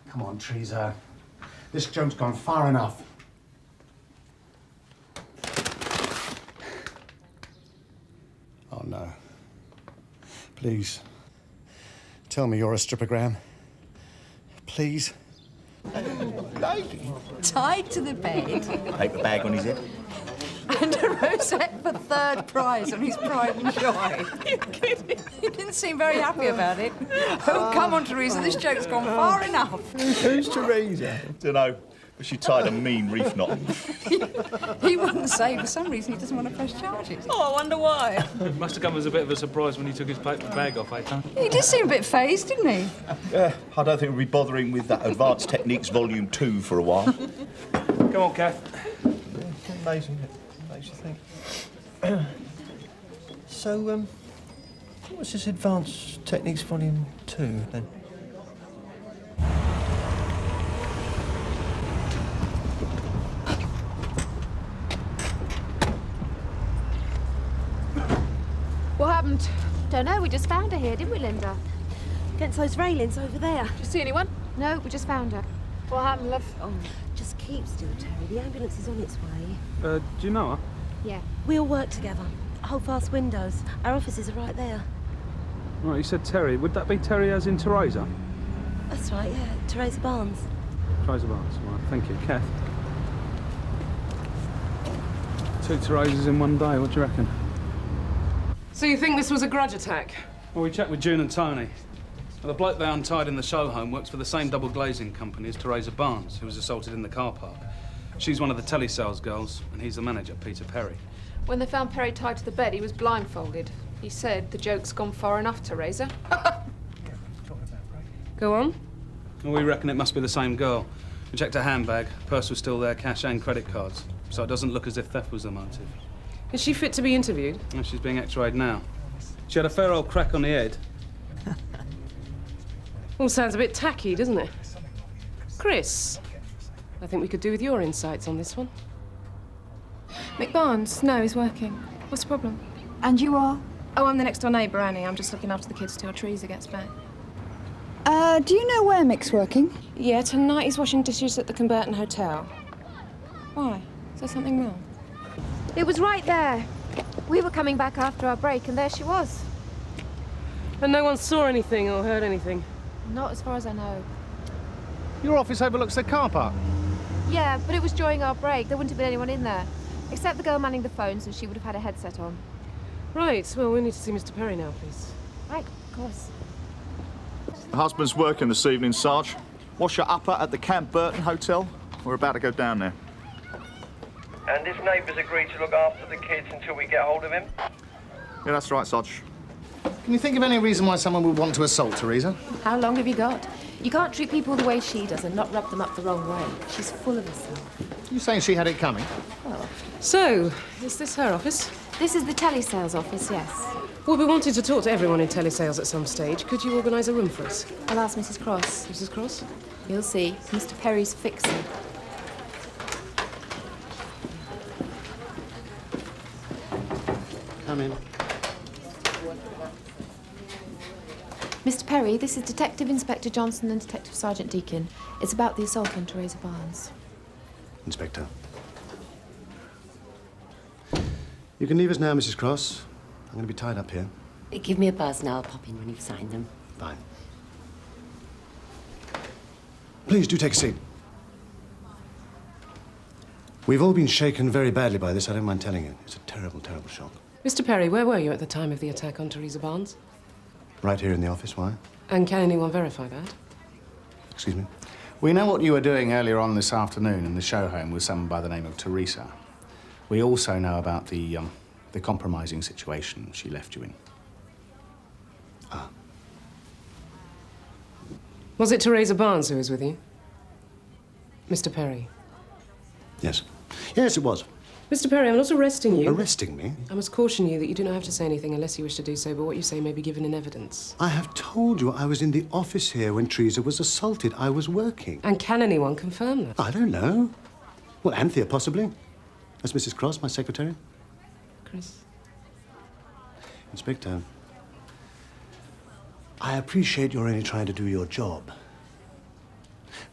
Come on, Teresa. This joke's gone far enough. Oh, no. Please. Tell me you're a strippogram. Please. Tied to the bed. Paper bag on his head. And a rosette for third prize on his pride and joy. You kidding? He didn't seem very happy about it. Oh, come on, Teresa, this joke's gone far enough. Who's Teresa? Dunno, but she tied a mean reef knot. He wouldn't say. For some reason, he doesn't want to press charges. Oh, I wonder why. It must have come as a bit of a surprise when he took his paper bag off, eh? He did seem a bit phased, didn't he? Yeah, I don't think we'll be bothering with that Advanced Techniques Volume 2 for a while. Come on, Kath. Amazing, isn't it? Makes you think. So, what's this Advanced Techniques Volume 2, then? What happened? Don't know, we just found her here, didn't we, Linda? Against those railings over there. Did you see anyone? No, we just found her. What happened, love? Oh, just keep still, Terry. The ambulance is on its way. Do you know her? Yeah. We all work together. Hold fast windows. Our offices are right there. Right, you said Terry. Would that be Terry as in Teresa? That's right, yeah. Teresa Barnes. Teresa Barnes. Right, thank you. Kath. 2 Teresas in one day, what do you reckon? So you think this was a grudge attack? Well, we checked with June and Tony. Well, the bloke they untied in the show home works for the same double glazing company as Teresa Barnes, who was assaulted in the car park. She's one of the telesales girls, and he's the manager, Peter Perry. When they found Perry tied to the bed, he was blindfolded. He said, the joke's gone far enough, Teresa. Go on. Well, we reckon it must be the same girl. We checked her handbag. Purse was still there, cash and credit cards. So it doesn't look as if theft was the motive. Is she fit to be interviewed? No, she's being x-rayed now. She had a fair old crack on the head. All sounds a bit tacky, doesn't it? Chris, I think we could do with your insights on this one. McBarnes? No, he's working. What's the problem? And you are? Oh, I'm the next door neighbour, Annie. I'm just looking after the kids till Teresa gets back. Do you know where Mick's working? Yeah, tonight he's washing dishes at the Converton Hotel. Why? Is there something wrong? It was right there. We were coming back after our break, and there she was. And no one saw anything or heard anything? Not as far as I know. Your office overlooks the car park. Yeah, but it was during our break. There wouldn't have been anyone in there. Except the girl manning the phones, and she would have had a headset on. Right, well, we need to see Mr. Perry now, please. Right, of course. The husband's working this evening, Sarge. Wash your upper at the Camp Burton Hotel. We're about to go down there. And this neighbour's agreed to look after the kids until we get hold of him? Yeah, that's right, Sarge. Can you think of any reason why someone would want to assault Teresa? How long have you got? You can't treat people the way she does and not rub them up the wrong way. She's full of herself. You saying she had it coming? So, is this her office? This is the telesales office, yes. We'll be wanting to talk to everyone in telesales at some stage. Could you organise a room for us? I'll ask Mrs. Cross. Mrs. Cross? You'll see. Mr. Perry's fixing. Come in. Mr. Perry, this is Detective Inspector Johnson and Detective Sergeant Deakin. It's about the assault on Teresa Barnes. Inspector. You can leave us now, Mrs. Cross. I'm going to be tied up here. Give me a buzz and I'll pop in when you've signed them. Fine. Please do take a seat. We've all been shaken very badly by this, I don't mind telling you. It's a terrible, terrible shock. Mr. Perry, where were you at the time of the attack on Teresa Barnes? Right here in the office, why? And can anyone verify that? Excuse me? We know what you were doing earlier on this afternoon in the show home with someone by the name of Teresa. We also know about the compromising situation she left you in. Was it Teresa Barnes who was with you? Mr. Perry? Yes. Yes, it was. Mr. Perry, I'm not arresting you. Arresting me? I must caution you that you do not have to say anything unless you wish to do so, but what you say may be given in evidence. I have told you I was in the office here when Teresa was assaulted. I was working. And can anyone confirm that? I don't know. Well, Anthea, possibly. That's Mrs. Cross, my secretary. Chris? Inspector, I appreciate you're only trying to do your job.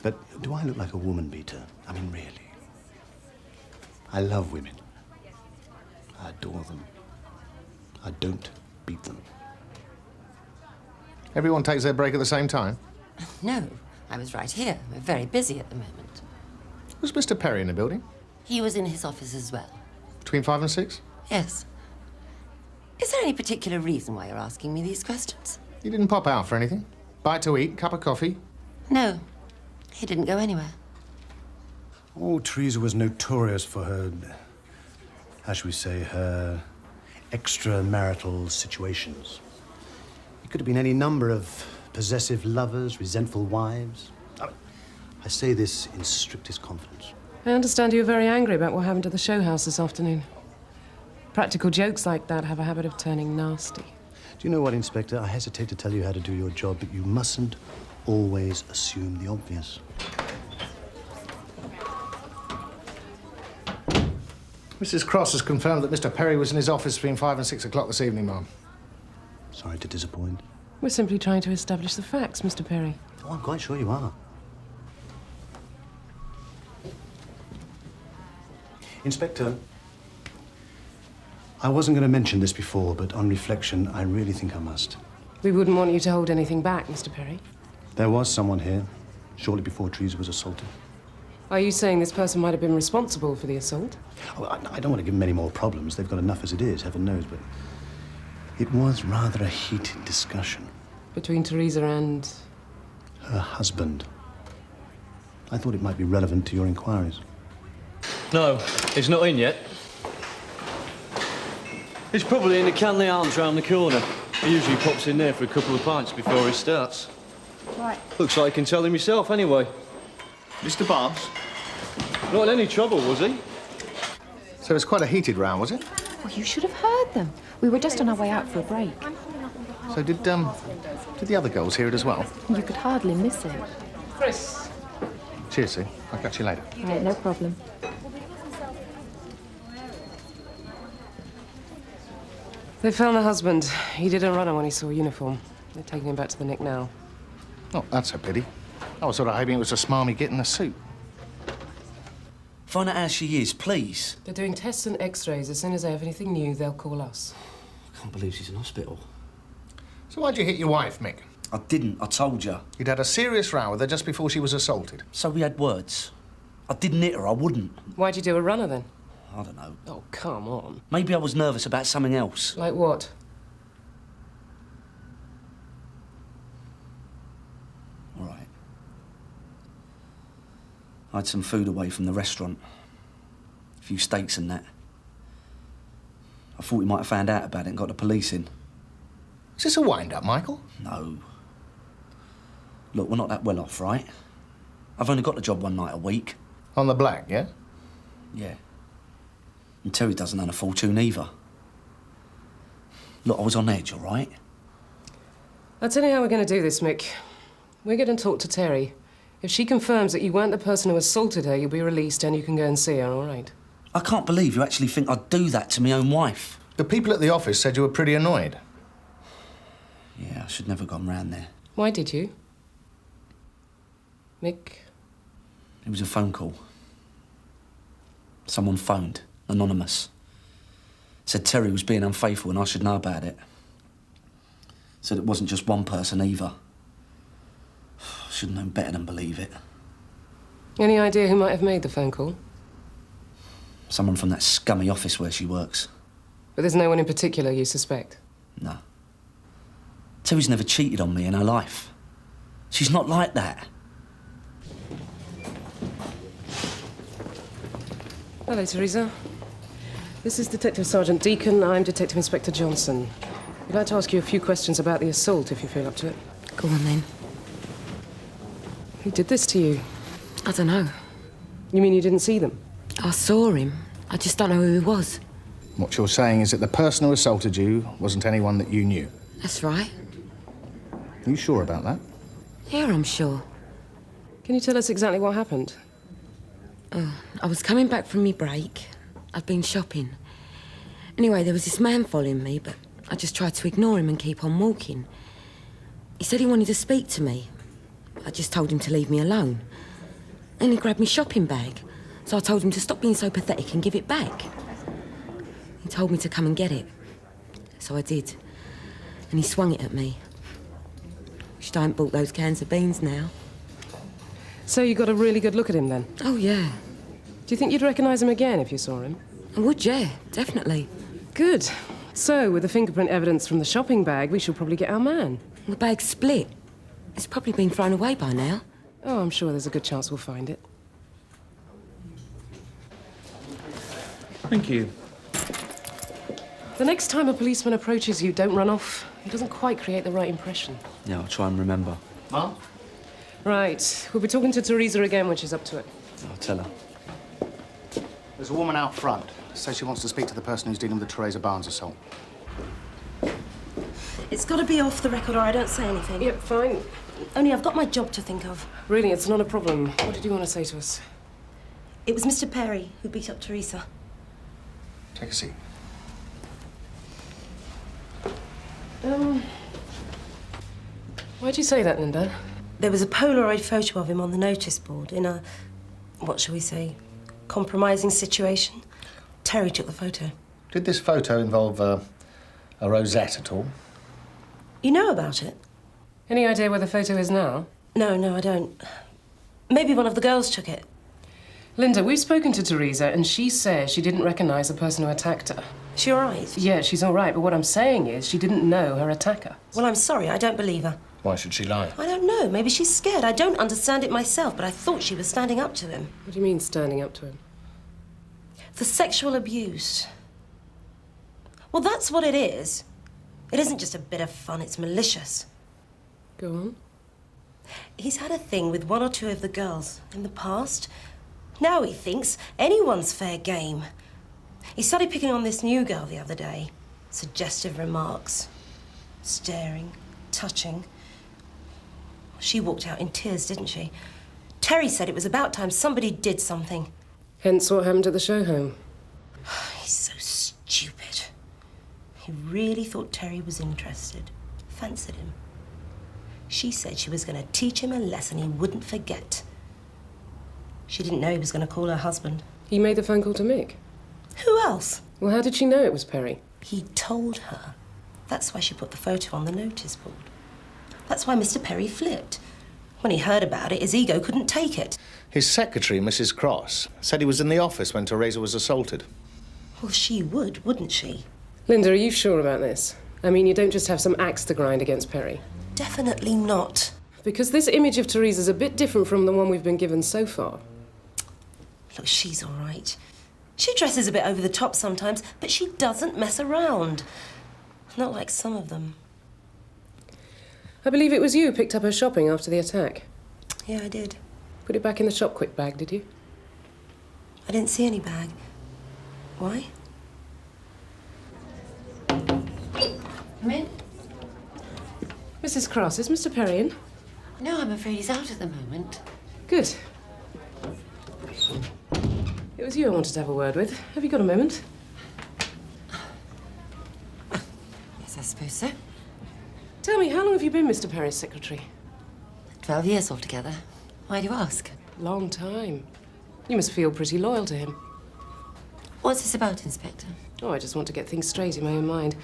But do I look like a woman beater? I mean, really. I love women. I adore them. I don't beat them. Everyone takes their break at the same time? No, I was right here. We're very busy at the moment. Was Mr. Perry in the building? He was in his office as well. Between 5 and 6? Yes. Is there any particular reason why you're asking me these questions? He didn't pop out for anything? Bite to eat, cup of coffee? No, he didn't go anywhere. Oh, Teresa was notorious for her, how should we say, her extramarital situations. It could have been any number of possessive lovers, resentful wives. I say this in strictest confidence. I understand you were very angry about what happened at the show house this afternoon. Practical jokes like that have a habit of turning nasty. Do you know what, Inspector? I hesitate to tell you how to do your job, but you mustn't always assume the obvious. Mrs. Cross has confirmed that Mr. Perry was in his office between 5 and 6 o'clock this evening, ma'am. Sorry to disappoint. We're simply trying to establish the facts, Mr. Perry. Oh, I'm quite sure you are. Inspector, I wasn't going to mention this before, but on reflection, I really think I must. We wouldn't want you to hold anything back, Mr. Perry. There was someone here shortly before Teresa was assaulted. Are you saying this person might have been responsible for the assault? Oh, I don't want to give them any more problems. They've got enough as it is, heaven knows, but it was rather a heated discussion. Between Teresa and... her husband. I thought it might be relevant to your inquiries. No, he's not in yet. He's probably in the Canley Arms round the corner. He usually pops in there for a couple of pints before he starts. Right. Looks like you can tell him yourself, anyway. Mr. Barnes? Not in any trouble, was he? So it was quite a heated row, was it? Well, you should have heard them. We were just on our way out for a break. So did the other girls hear it as well? You could hardly miss it. Chris. Cheers, Sue. I'll catch you later. All right, no problem. They found the husband. He didn't run her when he saw a uniform. They're taking him back to the Nick now. Oh, that's a pity. I was sort of hoping it was a smarmy getting a suit. Find out how she is, please. They're doing tests and x-rays. As soon as they have anything new, they'll call us. I can't believe she's in hospital. So why'd you hit your wife, Mick? I didn't, I told you. You'd had a serious row with her just before she was assaulted. So we had words. I didn't hit her, I wouldn't. Why'd you do a runner, then? I don't know. Oh, come on. Maybe I was nervous about something else. Like what? All right. I had some food away from the restaurant. A few steaks and that. I thought we might have found out about it and got the police in. Is this a wind-up, Michael? No. Look, we're not that well off, right? I've only got the job one night a week. On the black, yeah? Yeah. And Terry doesn't earn a fortune either. Look, I was on edge, all right? I'll tell you how we're going to do this, Mick. We're going to talk to Terry. If she confirms that you weren't the person who assaulted her, you'll be released and you can go and see her, all right? I can't believe you actually think I'd do that to my own wife. The people at the office said you were pretty annoyed. Yeah, I should never have gone round there. Why did you? Mick? It was a phone call. Someone phoned, anonymous. Said Terry was being unfaithful and I should know about it. Said it wasn't just one person either. Should have known better than believe it. Any idea who might have made the phone call? Someone from that scummy office where she works. But there's no one in particular you suspect? No. Terry's never cheated on me in her life. She's not like that. Hello, Teresa. This is Detective Sergeant Deacon. I'm Detective Inspector Johnson. I'd like to ask you a few questions about the assault, if you feel up to it. Go on, then. Who did this to you? I don't know. You mean you didn't see them? I saw him. I just don't know who he was. What you're saying is that the person who assaulted you wasn't anyone that you knew. That's right. Are you sure about that? Yeah, I'm sure. Can you tell us exactly what happened? I was coming back from my break. I'd been shopping. Anyway, there was this man following me, but I just tried to ignore him and keep on walking. He said he wanted to speak to me. I just told him to leave me alone. Then he grabbed my shopping bag, so I told him to stop being so pathetic and give it back. He told me to come and get it. So I did. And he swung it at me. Wished I hadn't bought those cans of beans now. So you got a really good look at him, then? Oh, yeah. Do you think you'd recognise him again if you saw him? I would, yeah, definitely. Good. So, with the fingerprint evidence from the shopping bag, we should probably get our man. The bag's split. It's probably been thrown away by now. Oh, I'm sure there's a good chance we'll find it. Thank you. The next time a policeman approaches you, don't run off. He doesn't quite create the right impression. Yeah, I'll try and remember. Mum? Right. We'll be talking to Teresa again when she's up to it. I'll tell her. There's a woman out front. Says she wants to speak to the person who's dealing with the Teresa Barnes assault. It's got to be off the record or I don't say anything. Yep, fine. Only I've got my job to think of. Really, it's not a problem. What did you want to say to us? It was Mr. Perry who beat up Teresa. Take a seat. Why'd you say that, Linda? There was a Polaroid photo of him on the notice board in a, what shall we say, compromising situation. Terry took the photo. Did this photo involve a rosette at all? You know about it? Any idea where the photo is now? No, I don't. Maybe one of the girls took it. Linda, we've spoken to Teresa, and she says she didn't recognise the person who attacked her. She all right? Yeah, she's all right, but what I'm saying is she didn't know her attacker. Well, I'm sorry, I don't believe her. Why should she lie? I don't know. Maybe she's scared. I don't understand it myself, but I thought she was standing up to him. What do you mean, standing up to him? The sexual abuse. Well, that's what it is. It isn't just a bit of fun, it's malicious. Go on. He's had a thing with one or two of the girls in the past. Now he thinks anyone's fair game. He started picking on this new girl the other day. Suggestive remarks. Staring. Touching. She walked out in tears, didn't she? Terry said it was about time somebody did something. Hence what happened at the show home. He's so stupid. He really thought Terry was interested. Fancied him. She said she was going to teach him a lesson he wouldn't forget. She didn't know he was going to call her husband. He made the phone call to Mick? Who else? Well, how did she know it was Perry? He told her. That's why she put the photo on the notice board. That's why Mr. Perry flipped. When he heard about it, his ego couldn't take it. His secretary, Mrs. Cross, said he was in the office when Teresa was assaulted. Well, she would, wouldn't she? Linda, are you sure about this? I mean, you don't just have some axe to grind against Perry. Definitely not. Because this image of Teresa's a bit different from the one we've been given so far. Look, she's all right. She dresses a bit over the top sometimes, but she doesn't mess around. Not like some of them. I believe it was you who picked up her shopping after the attack. Yeah, I did. Put it back in the shop quick bag, did you? I didn't see any bag. Why? Come in. Mrs. Cross, is Mr. Perry in? No, I'm afraid he's out at the moment. Good. It was you I wanted to have a word with. Have you got a moment? Yes, I suppose so. Tell me, how long have you been Mr. Perry's secretary? 12 years altogether. Why do you ask? Long time. You must feel pretty loyal to him. What's this about, Inspector? Oh, I just want to get things straight in my own mind.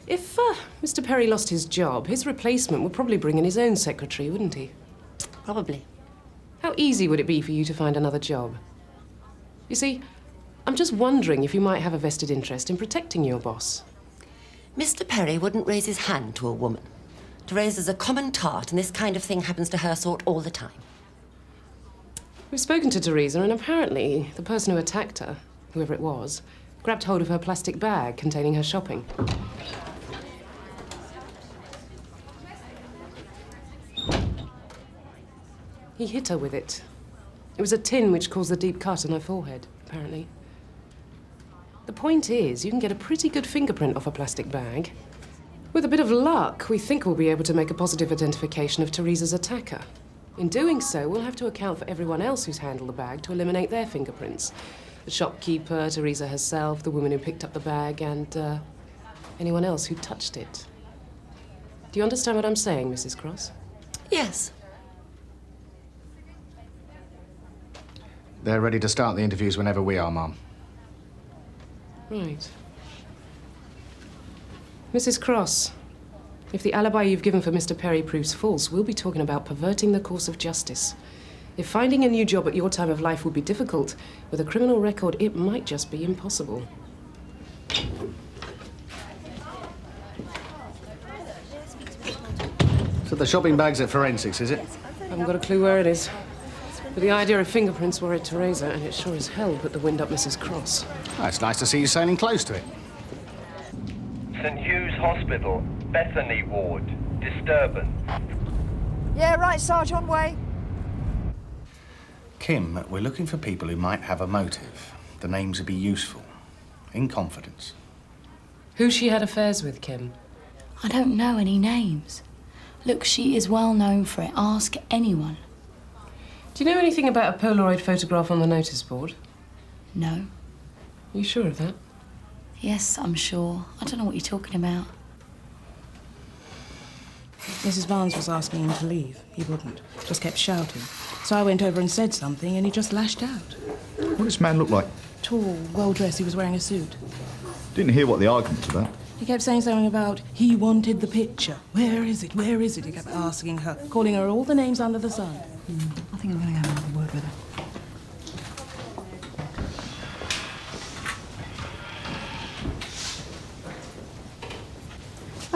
If Mr. Perry lost his job, his replacement would probably bring in his own secretary, wouldn't he? Probably. How easy would it be for you to find another job? You see, I'm just wondering if you might have a vested interest in protecting your boss. Mr. Perry wouldn't raise his hand to a woman. Teresa's a common tart, and this kind of thing happens to her sort all the time. We've spoken to Teresa, and apparently the person who attacked her, whoever it was, grabbed hold of her plastic bag containing her shopping. He hit her with it. It was a tin which caused the deep cut on her forehead, apparently. The point is, you can get a pretty good fingerprint off a plastic bag. With a bit of luck, we think we'll be able to make a positive identification of Teresa's attacker. In doing so, we'll have to account for everyone else who's handled the bag to eliminate their fingerprints. The shopkeeper, Teresa herself, the woman who picked up the bag, and anyone else who touched it. Do you understand what I'm saying, Mrs. Cross? Yes. They're ready to start the interviews whenever we are, Mum. Right. Mrs. Cross, if the alibi you've given for Mr. Perry proves false, we'll be talking about perverting the course of justice. If finding a new job at your time of life would be difficult, with a criminal record, it might just be impossible. So the shopping bag's at forensics, is it? I haven't got a clue where it is. But the idea of fingerprints worried Teresa, and it sure as hell put the wind up Mrs. Cross. Oh, it's nice to see you sailing close to it. St Hugh's Hospital, Bethany Ward. Disturbance. Yeah, right, Sarge, on way. Kim, we're looking for people who might have a motive. The names would be useful. In confidence. Who she had affairs with, Kim? I don't know any names. Look, she is well known for it. Ask anyone. Do you know anything about a Polaroid photograph on the notice board? No. Are you sure of that? Yes, I'm sure. I don't know what you're talking about. Mrs. Barnes was asking him to leave. He wouldn't. Just kept shouting. So I went over and said something, and he just lashed out. What does this man look like? Tall, well-dressed. He was wearing a suit. Didn't hear what the argument was about. He kept saying something about he wanted the picture. Where is it? Where is it? He kept asking her, calling her all the names under the sun. I think I'm going to have another word with her.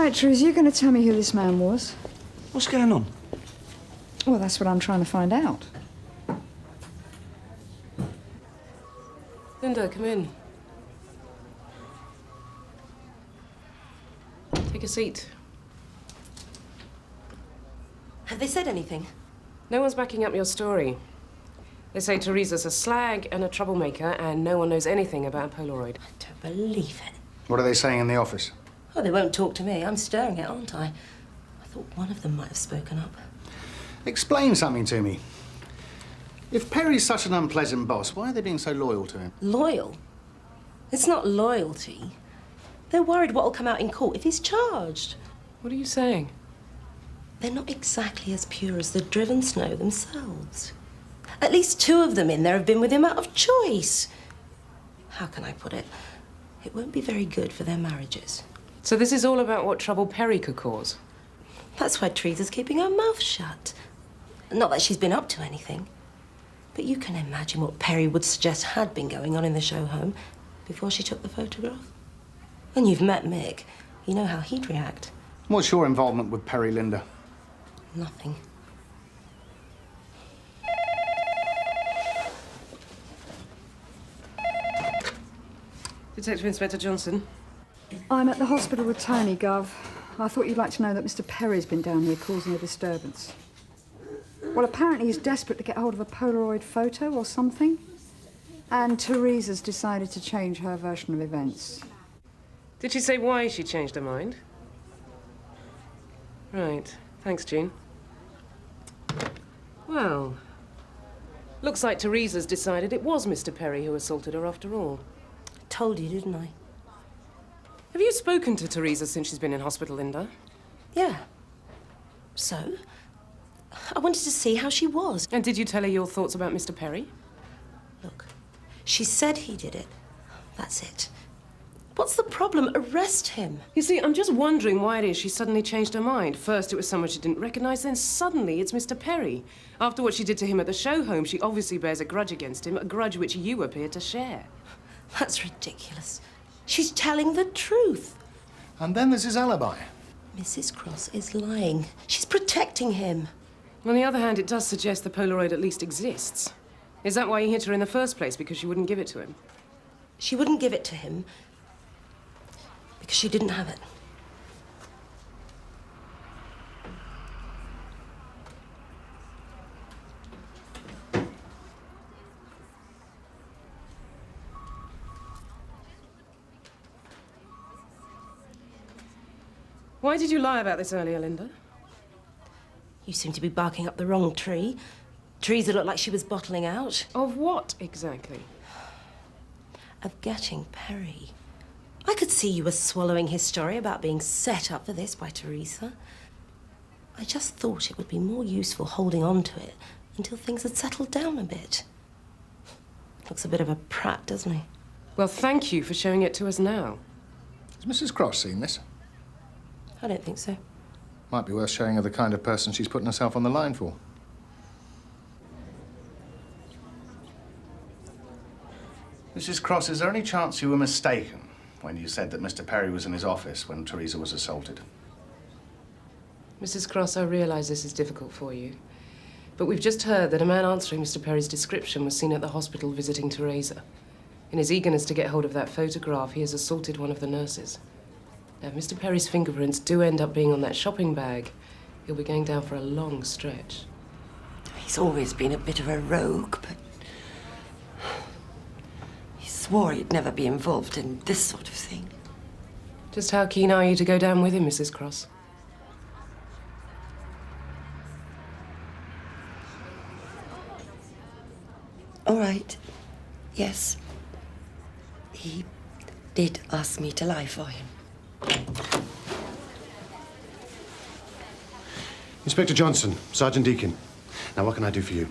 Right, Truzi, you're going to tell me who this man was? What's going on? Well, that's what I'm trying to find out. Linda, come in. Take a seat. Have they said anything? No one's backing up your story. They say Teresa's a slag and a troublemaker, and no one knows anything about a Polaroid. I don't believe it. What are they saying in the office? Oh, they won't talk to me. I'm stirring it, aren't I? I thought one of them might have spoken up. Explain something to me. If Perry's such an unpleasant boss, why are they being so loyal to him? Loyal? It's not loyalty. They're worried what'll come out in court if he's charged. What are you saying? They're not exactly as pure as the driven snow themselves. At least 2 of them in there have been with him out of choice. How can I put it? It won't be very good for their marriages. So this is all about what trouble Perry could cause? That's why Teresa's keeping her mouth shut. Not that she's been up to anything. But you can imagine what Perry would suggest had been going on in the show home before she took the photograph. And you've met Mick. You know how he'd react. What's your involvement with Perry, Linda? Nothing. Detective Inspector Johnson. I'm at the hospital with Tony, Gov. I thought you'd like to know that Mr. Perry's been down here causing a disturbance. Well, apparently he's desperate to get hold of a Polaroid photo or something. And Teresa's decided to change her version of events. Did she say why she changed her mind? Right. Thanks, Jean. Well, looks like Teresa's decided it was Mr. Perry who assaulted her after all. Told you, didn't I? Have you spoken to Teresa since she's been in hospital, Linda? Yeah. So? I wanted to see how she was. And did you tell her your thoughts about Mr. Perry? Look, she said he did it. That's it. What's the problem? Arrest him. You see, I'm just wondering why it is she suddenly changed her mind. First it was someone she didn't recognize, then suddenly it's Mr. Perry. After what she did to him at the show home, she obviously bears a grudge against him, a grudge which you appear to share. That's ridiculous. She's telling the truth. And then there's his alibi. Mrs. Cross is lying. She's protecting him. On the other hand, it does suggest the Polaroid at least exists. Is that why he hit her in the first place, because she wouldn't give it to him? She wouldn't give it to him because she didn't have it. Why did you lie about this earlier, Linda? You seem to be barking up the wrong tree. Trees that looked like she was bottling out. Of what, exactly? Of getting Perry. I could see you were swallowing his story about being set up for this by Teresa. I just thought it would be more useful holding on to it until things had settled down a bit. Looks a bit of a prat, doesn't he? Well, thank you for showing it to us now. Has Mrs. Cross seen this? I don't think so. Might be worth showing her the kind of person she's putting herself on the line for. Mrs. Cross, is there any chance you were mistaken when you said that Mr. Perry was in his office when Teresa was assaulted? Mrs. Cross, I realise this is difficult for you, but we've just heard that a man answering Mr. Perry's description was seen at the hospital visiting Teresa. In his eagerness to get hold of that photograph, he has assaulted one of the nurses. Now, if Mr. Perry's fingerprints do end up being on that shopping bag, he'll be going down for a long stretch. He's always been a bit of a rogue, but he swore he'd never be involved in this sort of thing. Just how keen are you to go down with him, Mrs. Cross? All right. Yes. He did ask me to lie for him. Inspector Johnson, Sergeant Deacon. Now, what can I do for you?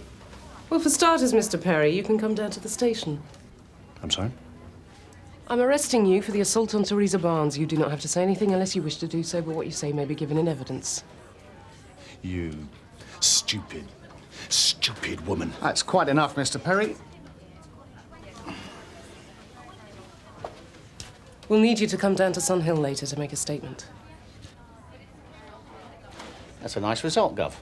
Well, for starters, Mr. Perry, you can come down to the station. I'm sorry? I'm arresting you for the assault on Teresa Barnes. You do not have to say anything unless you wish to do so, but what you say may be given in evidence. You stupid, stupid woman. That's quite enough, Mr. Perry. We'll need you to come down to Sun Hill later to make a statement. That's a nice result, Gov.